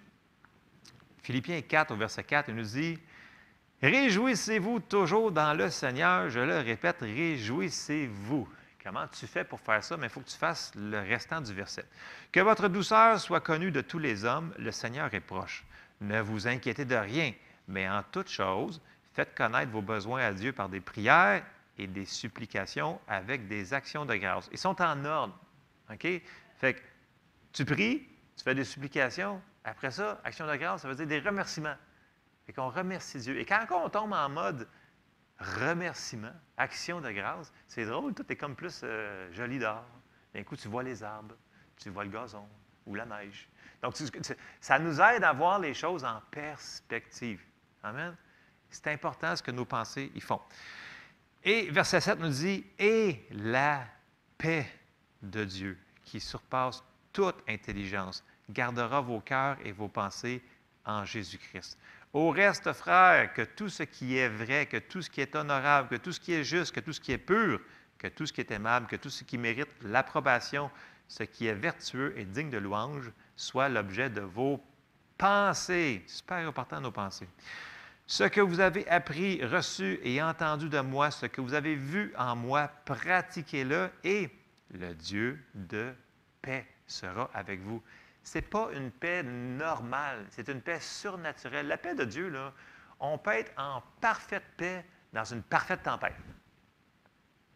Philippiens 4, au verset 4, il nous dit, « Réjouissez-vous toujours dans le Seigneur. Je le répète, réjouissez-vous. » Comment tu fais pour faire ça? Mais il faut que tu fasses le restant du verset. « Que votre douceur soit connue de tous les hommes. Le Seigneur est proche. Ne vous inquiétez de rien, mais en toute chose, faites connaître vos besoins à Dieu par des prières et des supplications avec des actions de grâce. » Ils sont en ordre. OK? Fait que tu pries, tu fais des supplications. Après ça, action de grâce, ça veut dire des remerciements. Fait qu'on remercie Dieu. Et quand on tombe en mode remerciement, action de grâce, c'est drôle, tout est comme plus joli dehors. D'un coup, tu vois les arbres, tu vois le gazon ou la neige. Donc, ça nous aide à voir les choses en perspective. Amen? C'est important ce que nos pensées y font. Et verset 7 nous dit, « Et la paix de Dieu, qui surpasse toute intelligence, gardera vos cœurs et vos pensées en Jésus-Christ. Au reste, frères, que tout ce qui est vrai, que tout ce qui est honorable, que tout ce qui est juste, que tout ce qui est pur, que tout ce qui est aimable, que tout ce qui mérite l'approbation, ce qui est vertueux et digne de louange, soit l'objet de vos pensées. » Super important, nos pensées. « Ce que vous avez appris, reçu et entendu de moi, ce que vous avez vu en moi, pratiquez-le, et le Dieu de paix sera avec vous. » Ce n'est pas une paix normale, c'est une paix surnaturelle. La paix de Dieu, là, on peut être en parfaite paix dans une parfaite tempête.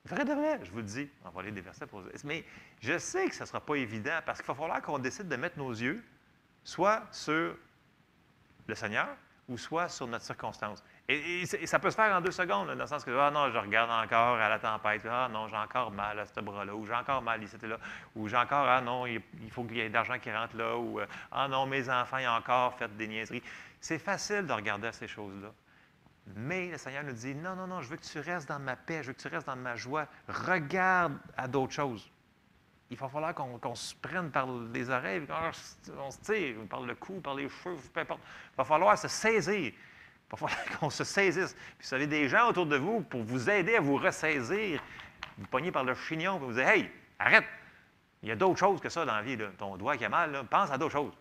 Vrai de vrai, je vous le dis. On va lire des versets pour vous. Mais je sais que ce ne sera pas évident parce qu'il va falloir qu'on décide de mettre nos yeux soit sur le Seigneur ou soit sur notre circonstance. Et ça peut se faire en 2 secondes, là, dans le sens que, ah non, je regarde encore à la tempête, ah non, j'ai encore mal à ce bras-là, ou j'ai encore mal ici, là, ou j'ai encore, ah non, il faut qu'il y ait de l'argent qui rentre là, ou ah non, mes enfants, ils ont encore fait des niaiseries. C'est facile de regarder à ces choses-là. Mais le Seigneur nous dit, non, non, non, je veux que tu restes dans ma paix, je veux que tu restes dans ma joie. Regarde à d'autres choses. Il va falloir qu'on se prenne par les oreilles, qu'on se tire, par le cou, par les cheveux, peu importe. Il va falloir se saisir. Il va falloir qu'on se saisisse. Puis vous avez des gens autour de vous pour vous aider à vous ressaisir. Vous pognez par le chignon et vous dites, « Hey, arrête! Il y a d'autres choses que ça dans la vie. Là. Ton doigt qui a mal, là, pense à d'autres choses.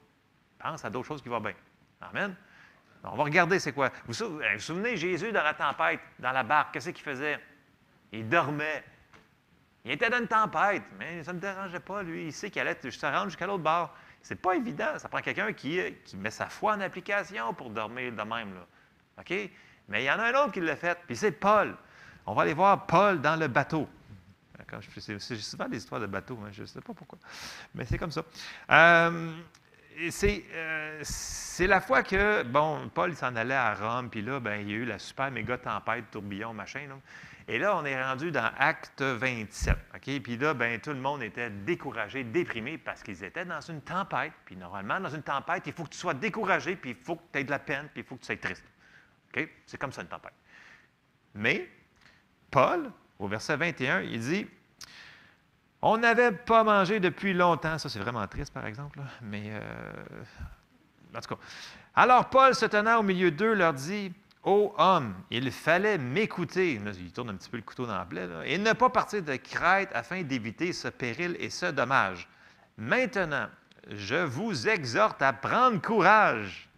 Pense à d'autres choses qui vont bien. » Amen? On va regarder c'est quoi. Vous vous souvenez, Jésus dans la tempête, dans la barque, qu'est-ce qu'il faisait? Il dormait. Il était dans une tempête, mais ça ne me dérangeait pas, lui. Il sait qu'il allait se rendre jusqu'à l'autre bord. C'est pas évident. Ça prend quelqu'un qui met sa foi en application pour dormir de même, là. OK? Mais il y en a un autre qui l'a fait, puis c'est Paul. On va aller voir Paul dans le bateau. J'ai souvent des histoires de bateau, hein, je ne sais pas pourquoi, mais c'est comme ça. C'est la fois que, bon, Paul il s'en allait à Rome, puis là, ben, il y a eu la super méga tempête, tourbillon, machin. Là. Et là, on est rendu dans Acte 27. OK? Puis là, ben, tout le monde était découragé, déprimé, parce qu'ils étaient dans une tempête. Puis normalement, dans une tempête, il faut que tu sois découragé, puis il faut que tu aies de la peine, puis il faut que tu sois triste. OK? C'est comme ça une tempête. Mais, Paul, au verset 21, il dit « On n'avait pas mangé depuis longtemps. » Ça, c'est vraiment triste, par exemple. Là. Mais, en tout cas. Alors, Paul, se tenant au milieu d'eux, leur dit « Ô homme, il fallait m'écouter. » Il tourne un petit peu le couteau dans la plaie. Là, « et ne pas partir de Crète afin d'éviter ce péril et ce dommage. Maintenant, je vous exhorte à prendre courage. »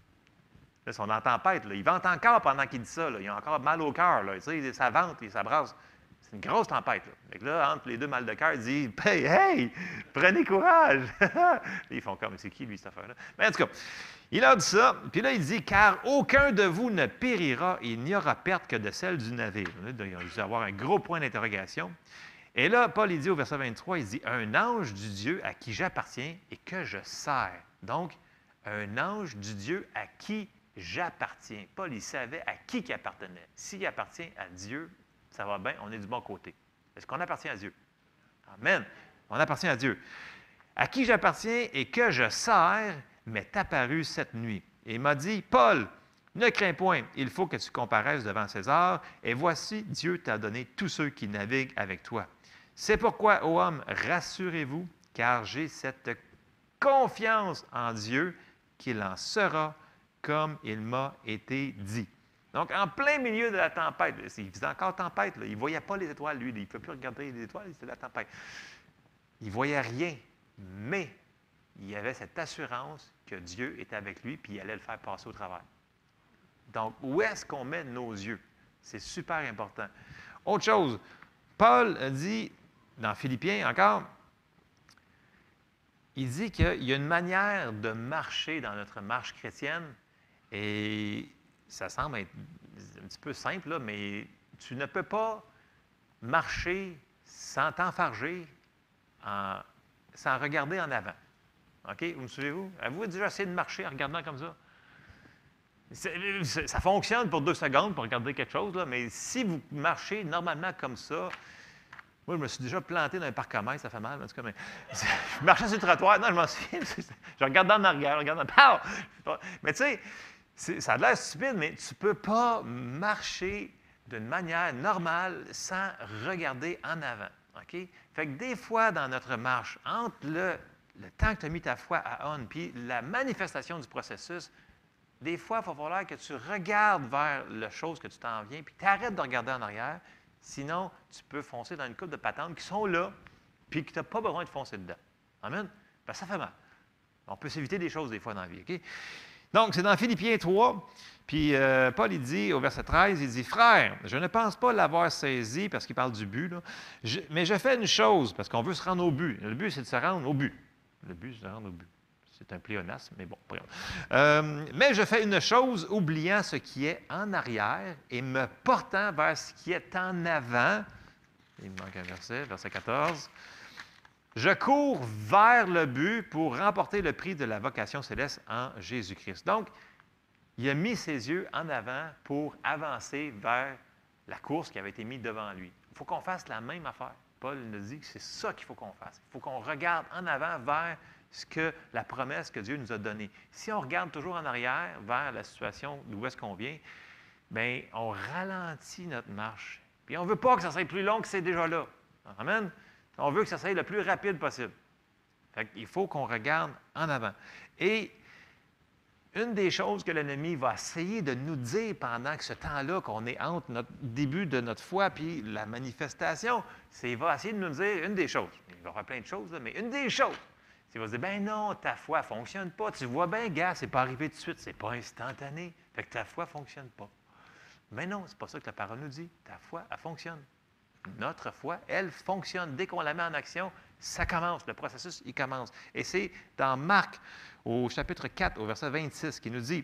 Là, ils sont en tempête. Là. Ils vantent encore pendant qu'il dit ça. Là. Ils ont encore mal au cœur. Là. Tu sais, ça vente et ça brasse. C'est une grosse tempête. Là. Donc là, entre les deux mal de cœur, il dit « Hey, prenez courage! » Ils font comme « C'est qui, lui, cette affaire-là? » Mais en tout cas, il a dit ça. Puis là, il dit « Car aucun de vous ne périra, et il n'y aura perte que de celle du navire. » Là, il va y avoir un gros point d'interrogation. Et là, Paul, il dit au verset 23, il dit « Un ange du Dieu à qui j'appartiens et que je sers. » Donc, un ange du Dieu à qui j'appartiens. Paul, il savait à qui il appartenait. S'il appartient à Dieu, ça va bien, on est du bon côté. Est-ce qu'on appartient à Dieu? Amen. On appartient à Dieu. À qui j'appartiens et que je sers m'est apparu cette nuit. Et il m'a dit, Paul, ne crains point, il faut que tu comparaisses devant César, et voici, Dieu t'a donné tous ceux qui naviguent avec toi. C'est pourquoi, ô homme, rassurez-vous, car j'ai cette confiance en Dieu qu'il en sera comme il m'a été dit. Donc, en plein milieu de la tempête, il faisait encore tempête, là, il ne voyait pas les étoiles, lui, il ne peut plus regarder les étoiles, c'était la tempête. Il ne voyait rien, mais il y avait cette assurance que Dieu était avec lui, puis il allait le faire passer au travers. Donc, où est-ce qu'on met nos yeux? C'est super important. Autre chose, Paul dit, dans Philippiens encore, il dit qu'il y a une manière de marcher dans notre marche chrétienne, et ça semble être un petit peu simple, là, mais tu ne peux pas marcher sans t'enfarger, sans regarder en avant. OK? Vous me suivez-vous? Avez-vous déjà essayé de marcher en regardant comme ça? Ça fonctionne pour 2 secondes pour regarder quelque chose, là, mais si vous marchez normalement comme ça, moi, je me suis déjà planté dans un parc à main, ça fait mal, en tout cas, mais je marchais sur le trottoir, non, je m'en souviens, je regardais en arrière, je regardais en... Mais tu sais, ça a l'air stupide, mais tu ne peux pas marcher d'une manière normale sans regarder en avant. OK? Fait que des fois, dans notre marche, entre le temps que tu as mis ta foi à on, puis la manifestation du processus, des fois, il va falloir que tu regardes vers la chose que tu t'en viens, puis tu arrêtes de regarder en arrière. Sinon, tu peux foncer dans une couple de patentes qui sont là, puis que tu n'as pas besoin de foncer dedans. Amen? Ben, ça fait mal. On peut s'éviter des choses des fois dans la vie. OK? Donc, c'est dans Philippiens 3, puis Paul, il dit, au verset 13, il dit, « Frère, je ne pense pas l'avoir saisi, parce qu'il parle du but, là, mais je fais une chose, parce qu'on veut se rendre au but. Le but, c'est de se rendre au but. Le but, c'est de se rendre au but. C'est un pléonasme, mais bon, pas grave. Mais je fais une chose, oubliant ce qui est en arrière et me portant vers ce qui est en avant. » Il me manque un verset, verset 14. « Je cours vers le but pour remporter le prix de la vocation céleste en Jésus-Christ. » Donc, il a mis ses yeux en avant pour avancer vers la course qui avait été mise devant lui. Il faut qu'on fasse la même affaire. Paul nous dit que c'est ça qu'il faut qu'on fasse. Il faut qu'on regarde en avant vers ce que la promesse que Dieu nous a donnée. Si on regarde toujours en arrière vers la situation d'où est-ce qu'on vient, bien, on ralentit notre marche. Puis on ne veut pas que ça soit plus long que c'est déjà là. Amen? On veut que ça soit le plus rapide possible. Fait qu'il faut qu'on regarde en avant. Et une des choses que l'ennemi va essayer de nous dire pendant que ce temps-là, qu'on est entre notre début de notre foi puis la manifestation, c'est qu'il va essayer de nous dire une des choses. Il va y avoir plein de choses, là, mais une des choses. Il va se dire, ben non, ta foi ne fonctionne pas. Tu vois bien, gars, c'est pas arrivé tout de suite, c'est pas instantané. Fait que ta foi ne fonctionne pas. Mais non, c'est pas ça que la parole nous dit. Ta foi, elle fonctionne. notre foi, elle fonctionne. Dès qu'on la met en action, ça commence. Le processus, il commence. Et c'est dans Marc, au chapitre 4, au verset 26, qui nous dit,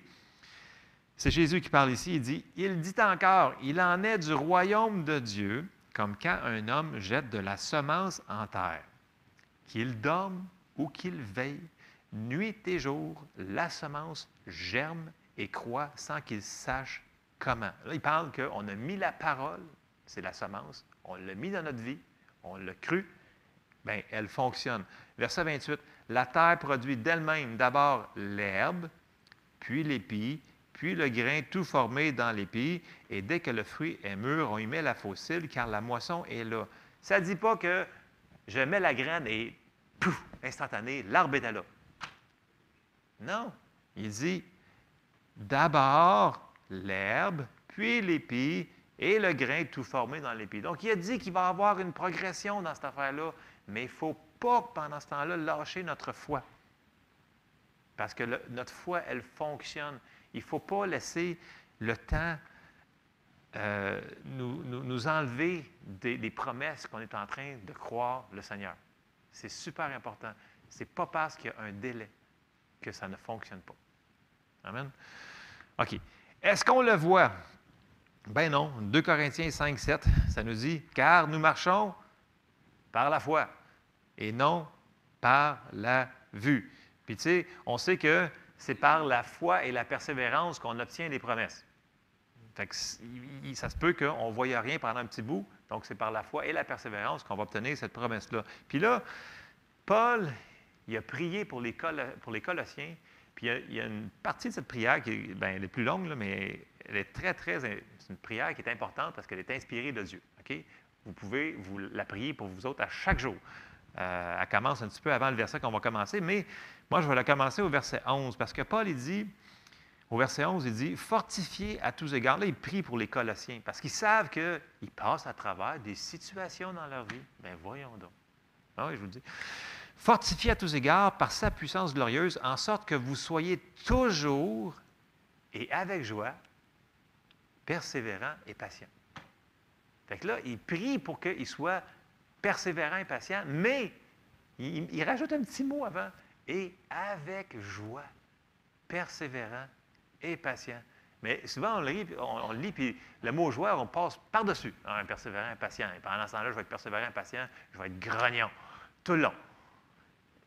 c'est Jésus qui parle ici, il dit, « Il dit encore, il en est du royaume de Dieu, comme quand un homme jette de la semence en terre. Qu'il dorme ou qu'il veille, nuit et jour, la semence germe et croît sans qu'il sache comment. » Là, il parle qu'on a mis la parole, c'est la semence, on l'a mis dans notre vie, on l'a cru, bien, elle fonctionne. Verset 28, « La terre produit d'elle-même d'abord l'herbe, puis l'épi, puis le grain tout formé dans l'épi, et dès que le fruit est mûr, on y met la faucille, car la moisson est là. » Ça ne dit pas que je mets la graine et, pouf, instantané, l'arbre est là. Non, il dit d'abord l'herbe, puis l'épi, et le grain tout formé dans l'épi. Donc, il a dit qu'il va y avoir une progression dans cette affaire-là, mais il ne faut pas, pendant ce temps-là, lâcher notre foi. Parce que notre foi, elle fonctionne. Il ne faut pas laisser le temps nous enlever des promesses qu'on est en train de croire le Seigneur. C'est super important. Ce n'est pas parce qu'il y a un délai que ça ne fonctionne pas. Amen. OK. Est-ce qu'on le voit? Ben non. 2 Corinthiens 5, 7, ça nous dit « Car nous marchons par la foi et non par la vue. » Puis tu sais, on sait que c'est par la foi et la persévérance qu'on obtient les promesses. Fait que ça se peut qu'on ne voie rien pendant un petit bout, donc c'est par la foi et la persévérance qu'on va obtenir cette promesse-là. Puis là, Paul, il a prié pour les Colossiens, puis il y a une partie de cette prière qui est, elle est plus longue, là, mais elle est c'est une prière qui est importante parce qu'elle est inspirée de Dieu. Okay? Vous pouvez vous la prier pour vous autres à chaque jour. Elle commence un petit peu avant le verset qu'on va commencer, mais moi, je vais la commencer au verset 11, parce que Paul, il dit, au verset 11, il dit « Fortifiez à tous égards ». Là, il prie pour les Colossiens, parce qu'ils savent qu'ils passent à travers des situations dans leur vie. Bien, voyons donc. Ah oui, je vous le dis. « Fortifiez à tous égards par sa puissance glorieuse, en sorte que vous soyez toujours et avec joie, persévérants et patients. » Fait que là, il prie pour qu'ils soient persévérants et patients, mais il rajoute un petit mot avant. Et avec joie, persévérant et patient. Mais souvent, on le lit, puis le mot joie, on passe par-dessus. Un persévérant et patient. Et pendant ce temps-là, je vais être persévérant et patient, je vais être grognon tout le long.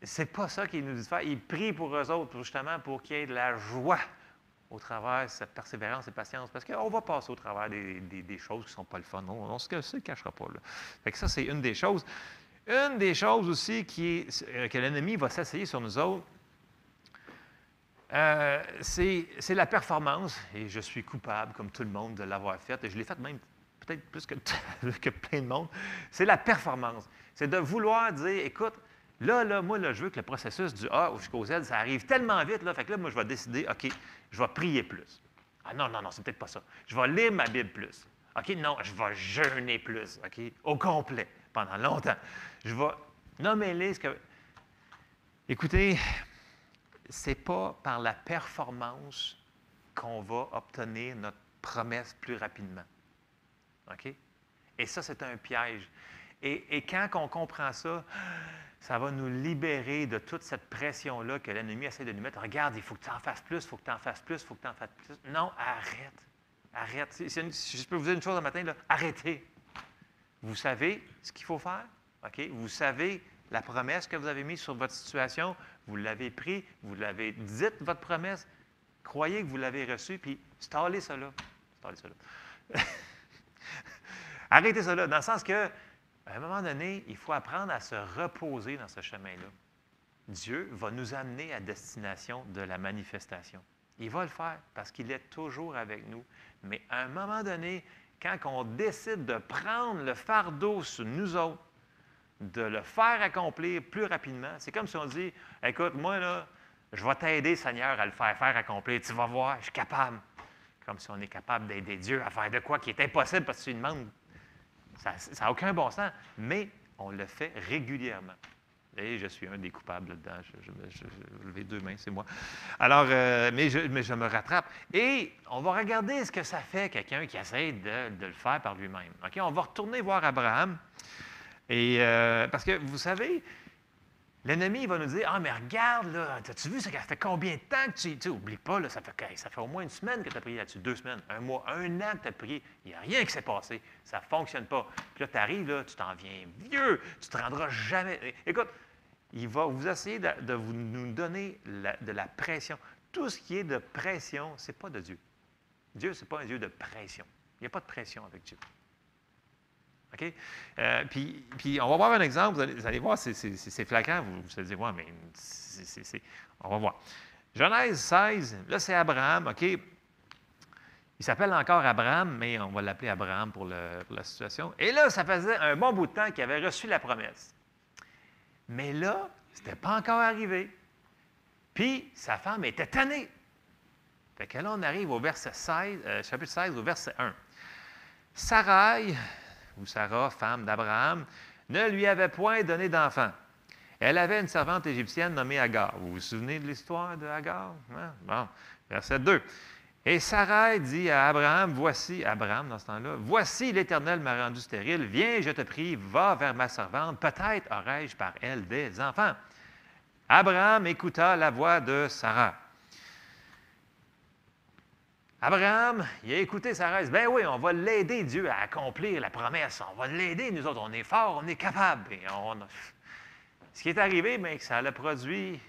C'est pas ça qu'il nous dit de faire. Il prie pour eux autres, justement, pour qu'il y ait de la joie au travers de cette persévérance et patience. Parce qu'on va passer au travers des choses qui ne sont pas le fun. On ne se le cachera pas. Là. Fait que ça, c'est une des choses. Une des choses aussi que l'ennemi va s'essayer sur nous autres, c'est la performance. Et je suis coupable, comme tout le monde, de l'avoir faite. Et je l'ai faite même peut-être plus que plein de monde. C'est la performance. C'est de vouloir dire, écoute, moi, je veux que le processus du A jusqu'au Z, ça arrive tellement vite. Là, fait que là, moi, je vais décider, OK, je vais prier plus. Ah non, c'est peut-être pas ça. Je vais lire ma Bible plus. OK, non, je vais jeûner plus, OK, au complet, pendant longtemps. Je vais nommer ce que... Écoutez, ce n'est pas par la performance qu'on va obtenir notre promesse plus rapidement. OK? Et ça, c'est un piège. Et quand on comprend ça, ça va nous libérer de toute cette pression-là que l'ennemi essaie de nous mettre. Regarde, il faut que tu en fasses plus, il faut que tu en fasses plus, il faut que tu en fasses plus. Non, arrête. Arrête. Si je peux vous dire une chose ce matin, là, arrêtez. Vous savez ce qu'il faut faire. OK? Vous savez la promesse que vous avez mise sur votre situation. Vous l'avez pris, vous l'avez dit, votre promesse. Croyez que vous l'avez reçue, puis stallez cela. Arrêtez cela, dans le sens que, à un moment donné, il faut apprendre à se reposer dans ce chemin-là. Dieu va nous amener à destination de la manifestation. Il va le faire parce qu'il est toujours avec nous. Mais à un moment donné, quand on décide de prendre le fardeau sur nous autres, de le faire accomplir plus rapidement, c'est comme si on dit, écoute, moi, là, je vais t'aider, Seigneur, à le faire accomplir. Tu vas voir, je suis capable. Comme si on est capable d'aider Dieu à faire de quoi qui est impossible parce que tu lui demandes. Ça n'a aucun bon sens, mais on le fait régulièrement. Et je suis un des coupables là-dedans. Je levais 2 mains, c'est moi. Alors, mais je me rattrape. Et on va regarder ce que ça fait, quelqu'un qui essaie de le faire par lui-même. OK? On va retourner voir Abraham. Et, parce que, vous savez, l'ennemi va nous dire, « Ah, mais regarde, là, as-tu vu, ça fait combien de temps que tu... » Oublie pas, là, ça fait au moins 1 semaine que tu as prié là-dessus, 2 semaines, 1 mois, 1 an que tu as prié. Il n'y a rien qui s'est passé. Ça ne fonctionne pas. Puis là, tu arrives, là, tu t'en viens vieux. Tu ne te rendras jamais... Écoute, il va vous essayer de nous donner de la pression. Tout ce qui est de pression, ce n'est pas de Dieu. Dieu, ce n'est pas un Dieu de pression. Il n'y a pas de pression avec Dieu. OK? Puis, on va voir un exemple. Vous allez voir, c'est flagrant. Vous allez dire, ouais, mais on va voir. Genèse 16, là, c'est Abraham. OK? Il s'appelle encore Abraham, mais on va l'appeler Abraham pour la situation. Et là, ça faisait un bon bout de temps qu'il avait reçu la promesse. Mais là, ce n'était pas encore arrivé. Puis, sa femme était tannée. Fait que là, on arrive au verset 16, chapitre 16, au verset 1. Sarai, ou Sarah, femme d'Abraham, ne lui avait point donné d'enfant. Elle avait une servante égyptienne nommée Agar. Vous vous souvenez de l'histoire de Agar? Hein? Bon, verset 2. Et Sarai dit à Abraham, Abraham dans ce temps-là, voici l'Éternel m'a rendu stérile, viens, je te prie, va vers ma servante, peut-être aurai-je par elle des enfants. Abraham écouta la voix de Sarah. Abraham, il a écouté Sarai, ben oui, on va l'aider, Dieu, à accomplir la promesse, on va l'aider, nous autres, on est forts, on est capables. Et ce qui est arrivé, bien, ça a produit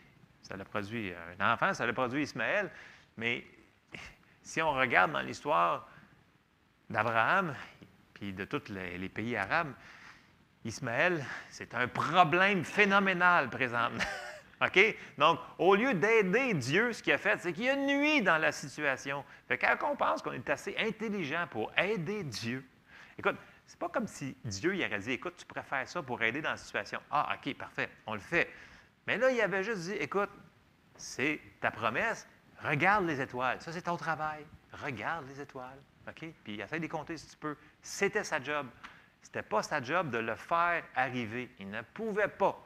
un enfant, ça a produit Ismaël, mais si on regarde dans l'histoire d'Abraham, puis de tous les pays arabes, Ismaël, c'est un problème phénoménal présentement. OK? Donc, au lieu d'aider Dieu, ce qu'il a fait, c'est qu'il a nui dans la situation. Fait que quand on pense qu'on est assez intelligent pour aider Dieu, écoute, c'est pas comme si Dieu il aurait dit, écoute, tu pourrais faire ça pour aider dans la situation. Ah, OK, parfait, on le fait. Mais là, il avait juste dit, écoute, c'est ta promesse, regarde les étoiles. Ça, c'est ton travail. Regarde les étoiles. OK? Puis essaie de les compter si tu peux. C'était sa job. Ce n'était pas sa job de le faire arriver. Il ne pouvait pas.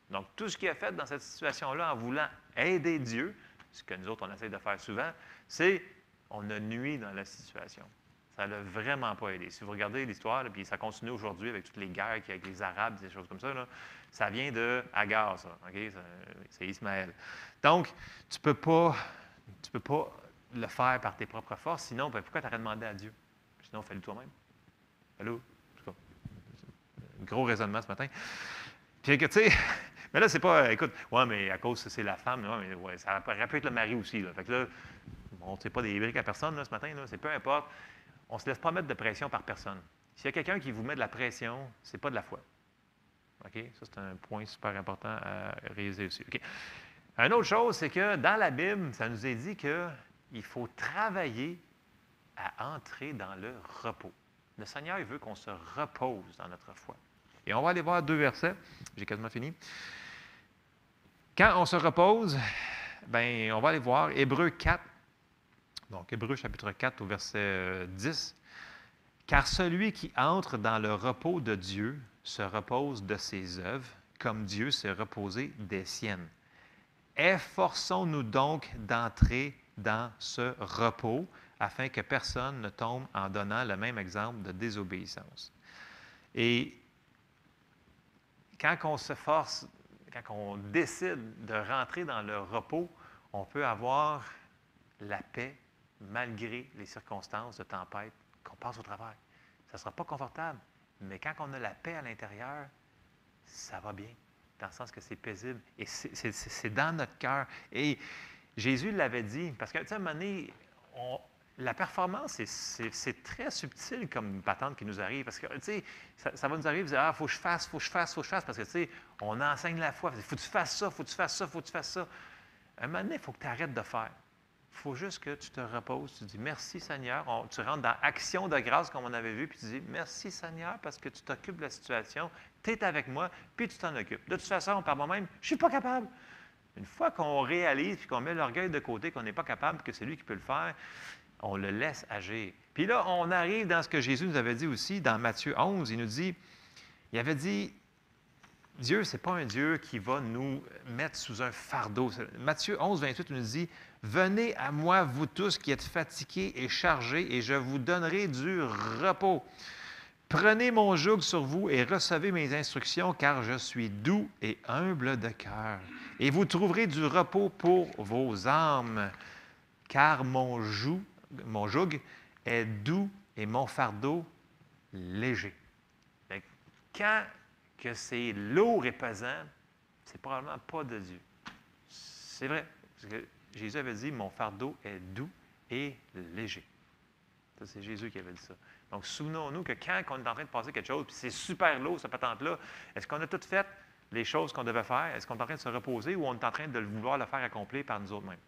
Donc, tout ce qu'il a fait dans cette situation-là en voulant aider Dieu, ce que nous autres, on essaie de faire souvent, c'est on a nui dans la situation. Ça ne l'a vraiment pas aidé. Si vous regardez l'histoire, puis ça continue aujourd'hui avec toutes les guerres qu'il y a avec les Arabes, des choses comme ça, là, ça vient de Agar, ça. Okay? C'est Ismaël. Donc, tu ne peux pas le faire par tes propres forces, sinon, ben, pourquoi tu aurais demandé à Dieu? Sinon, fais-le toi-même. Allô? Gros raisonnement ce matin. Puis, tu sais, mais là, c'est pas, écoute, ouais, mais à cause que c'est la femme, ouais, mais ouais, ça aurait pu être le mari aussi. Là. Fait que là, on ne tire pas des briques à personne là, ce matin, là, c'est peu importe. On ne se laisse pas mettre de pression par personne. S'il y a quelqu'un qui vous met de la pression, ce n'est pas de la foi. OK? Ça, c'est un point super important à réaliser aussi. OK? Une autre chose, c'est que dans la Bible, ça nous est dit qu'il faut travailler à entrer dans le repos. Le Seigneur, il veut qu'on se repose dans notre foi. Et on va aller voir 2 versets. J'ai quasiment fini. Quand on se repose, bien, on va aller voir Hébreux 4. Donc, Hébreux chapitre 4 au verset 10. « Car celui qui entre dans le repos de Dieu se repose de ses œuvres, comme Dieu s'est reposé des siennes. Efforçons-nous donc d'entrer dans ce repos, afin que personne ne tombe en donnant le même exemple de désobéissance. » Et quand on se force, quand on décide de rentrer dans le repos, on peut avoir la paix malgré les circonstances de tempête qu'on passe au travers. Ça ne sera pas confortable, mais quand on a la paix à l'intérieur, ça va bien, dans le sens que c'est paisible et c'est dans notre cœur. Et Jésus l'avait dit, parce que, tu sais, à un moment donné, la performance, c'est très subtil comme patente qui nous arrive, parce que, tu sais, ça va nous arriver, dire, ah, il faut que je fasse, parce que, tu sais, on enseigne la foi, il faut que tu fasses ça, il faut que tu fasses ça, il faut que tu fasses ça. À un moment donné, il faut que tu arrêtes de faire. Il faut juste que tu te reposes, tu dis merci Seigneur, tu rentres dans action de grâce comme on avait vu, puis tu dis merci Seigneur parce que tu t'occupes de la situation, tu es avec moi, puis tu t'en occupes. De toute façon, par moi-même, je ne suis pas capable. Une fois qu'on réalise et qu'on met l'orgueil de côté, qu'on n'est pas capable, que c'est lui qui peut le faire, on le laisse agir. Puis là, on arrive dans ce que Jésus nous avait dit aussi, dans Matthieu 11, il nous dit, il avait dit, Dieu, ce n'est pas un Dieu qui va nous mettre sous un fardeau. Matthieu 11, 28 nous dit « Venez à moi, vous tous qui êtes fatigués et chargés, et je vous donnerai du repos. Prenez mon joug sur vous et recevez mes instructions, car je suis doux et humble de cœur. Et vous trouverez du repos pour vos âmes, car mon joug est doux et mon fardeau léger. » Quand que c'est lourd et pesant, c'est probablement pas de Dieu. C'est vrai. Parce que Jésus avait dit, mon fardeau est doux et léger. Ça, c'est Jésus qui avait dit ça. Donc, souvenons-nous que quand on est en train de passer quelque chose, puis c'est super lourd, cette patente-là, est-ce qu'on a tout fait les choses qu'on devait faire? Est-ce qu'on est en train de se reposer ou on est en train de vouloir le faire accomplir par nous autres mêmes?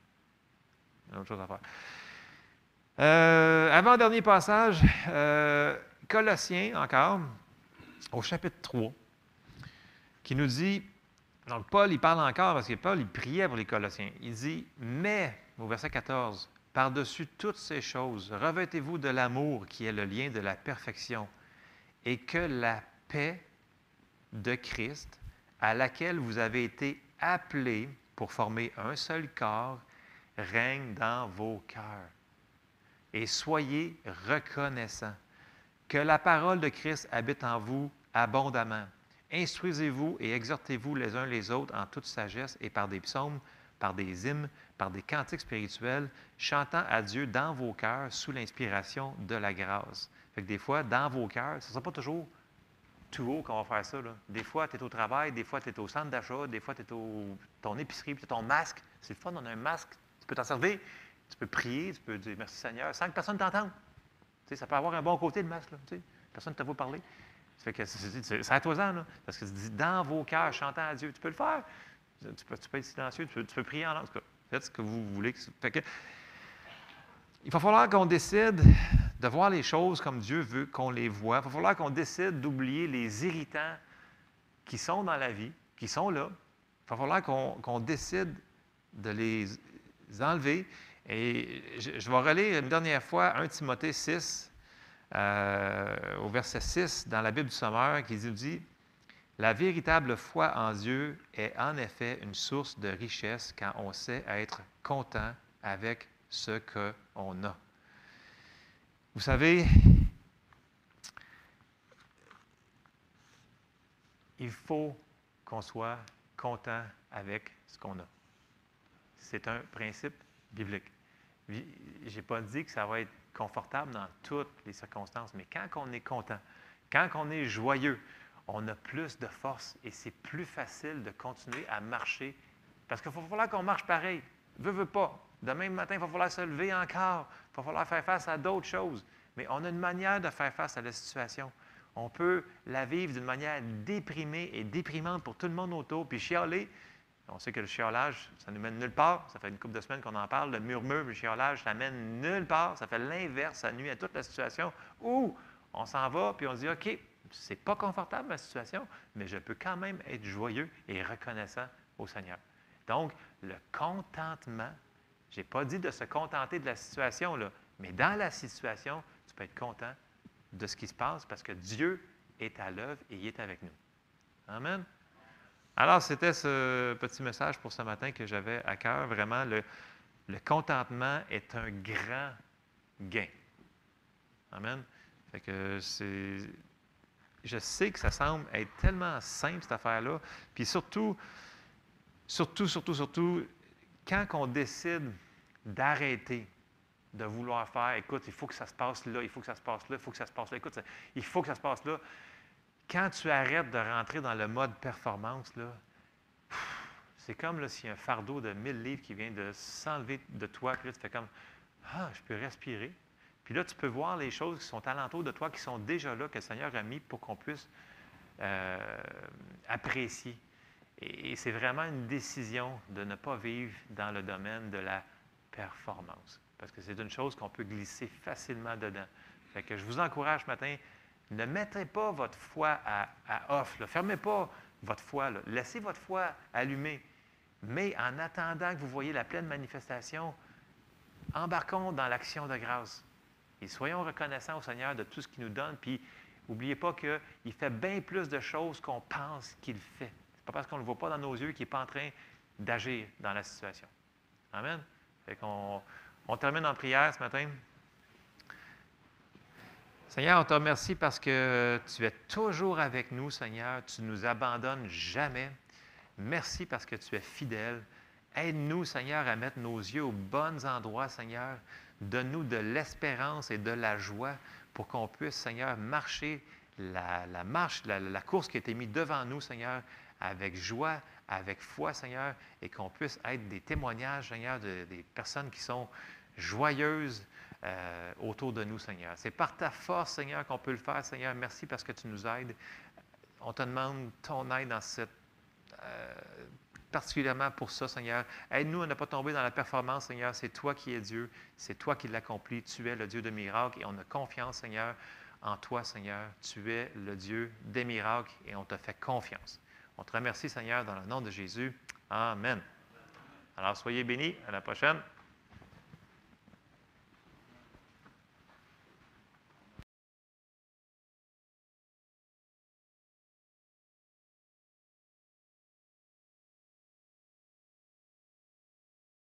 Il y a autre chose à faire. Avant-dernier passage, Colossiens encore, au chapitre 3, qui nous dit, donc Paul, il parle encore, parce que Paul, il priait pour les Colossiens. Il dit, « Mais, au verset 14, par-dessus toutes ces choses, revêtez-vous de l'amour qui est le lien de la perfection, et que la paix de Christ, à laquelle vous avez été appelés pour former un seul corps, règne dans vos cœurs. Et soyez reconnaissants. Que la parole de Christ habite en vous abondamment. Instruisez-vous et exhortez-vous les uns les autres en toute sagesse et par des psaumes, par des hymnes, par des cantiques spirituels, chantant à Dieu dans vos cœurs sous l'inspiration de la grâce. » Fait que des fois, dans vos cœurs, ce ne sera pas toujours tout haut qu'on va faire ça. Là. Des fois, tu es au travail, des fois, tu es au centre d'achat, des fois, tu es ton épicerie, puis tu as ton masque. C'est le fun, on a un masque. Tu peux t'en servir, tu peux prier, tu peux dire merci Seigneur, sans que personne t'entende. Tu sais, ça peut avoir un bon côté, le masque. Là, tu sais. Personne ne te voit parler. Ça fait que c'est à toi-en, là. Parce que tu dis dans vos cœurs, chantant à Dieu. Tu peux le faire. Tu peux être silencieux, tu peux prier en langue. Faites ce que vous voulez. Fait que, il va falloir qu'on décide de voir les choses comme Dieu veut qu'on les voit. Il va falloir qu'on décide d'oublier les irritants qui sont dans la vie, qui sont là. Il va falloir qu'on décide de les enlever. Et je vais relire une dernière fois 1 Timothée 6, au verset 6, dans la Bible du Sommeur, qui nous dit « La véritable foi en Dieu est en effet une source de richesse quand on sait être content avec ce qu'on a. » Vous savez, il faut qu'on soit content avec ce qu'on a. C'est un principe biblique. Je n'ai pas dit que ça va être confortable dans toutes les circonstances, mais quand on est content, quand on est joyeux, on a plus de force et c'est plus facile de continuer à marcher. Parce qu'il va falloir qu'on marche pareil. Veux pas. Demain matin, il va falloir se lever encore. Il va falloir faire face à d'autres choses. Mais on a une manière de faire face à la situation. On peut la vivre d'une manière déprimée et déprimante pour tout le monde autour, puis chialer. On sait que le chiolage, ça ne nous mène nulle part. Ça fait une couple de semaines qu'on en parle. Le murmure, le chiolage, ça mène nulle part. Ça fait l'inverse. Ça nuit à toute la situation où on s'en va puis on se dit, OK, c'est pas confortable ma situation, mais je peux quand même être joyeux et reconnaissant au Seigneur. Donc, le contentement, je n'ai pas dit de se contenter de la situation, là, mais dans la situation, tu peux être content de ce qui se passe parce que Dieu est à l'œuvre et il est avec nous. Amen. Alors, c'était ce petit message pour ce matin que j'avais à cœur. Vraiment, le contentement est un grand gain. Amen. Fait que je sais que ça semble être tellement simple, cette affaire-là. Puis surtout, quand on décide d'arrêter de vouloir faire, écoute, il faut que ça se passe là, il faut que ça se passe là, il faut que ça se passe là, écoute, il faut que ça se passe là. Quand tu arrêtes de rentrer dans le mode performance, là, c'est comme là, s'il y a un fardeau de 1000 livres qui vient de s'enlever de toi, puis là, tu fais comme « Ah, je peux respirer ». Puis là, tu peux voir les choses qui sont alentour de toi, qui sont déjà là, que le Seigneur a mis pour qu'on puisse apprécier. Et c'est vraiment une décision de ne pas vivre dans le domaine de la performance. Parce que c'est une chose qu'on peut glisser facilement dedans. Fait que je vous encourage ce matin, ne mettez pas votre foi à off. Là. Fermez pas votre foi. Là. Laissez votre foi allumée. Mais en attendant que vous voyez la pleine manifestation, embarquons dans l'action de grâce. Et soyons reconnaissants au Seigneur de tout ce qu'il nous donne. Puis N'oubliez pas qu'il fait bien plus de choses qu'on pense qu'il fait. Ce n'est pas parce qu'on ne le voit pas dans nos yeux qu'il n'est pas en train d'agir dans la situation. Amen. Fait qu'on termine en prière ce matin. Seigneur, on te remercie parce que tu es toujours avec nous, Seigneur. Tu ne nous abandonnes jamais. Merci parce que tu es fidèle. Aide-nous, Seigneur, à mettre nos yeux aux bons endroits, Seigneur. Donne-nous de l'espérance et de la joie pour qu'on puisse, Seigneur, marcher la course qui a été mise devant nous, Seigneur, avec joie, avec foi, Seigneur, et qu'on puisse être des témoignages, Seigneur, des personnes qui sont joyeuses autour de nous, Seigneur. C'est par ta force, Seigneur, qu'on peut le faire, Seigneur. Merci parce que tu nous aides. On te demande ton aide dans cette... particulièrement pour ça, Seigneur. Aide-nous à ne pas tomber dans la performance, Seigneur. C'est toi qui es Dieu. C'est toi qui l'accomplis. Tu es le Dieu de miracles et on a confiance, Seigneur, en toi, Seigneur. Tu es le Dieu des miracles et on te fait confiance. On te remercie, Seigneur, dans le nom de Jésus. Amen. Alors, soyez bénis. À la prochaine.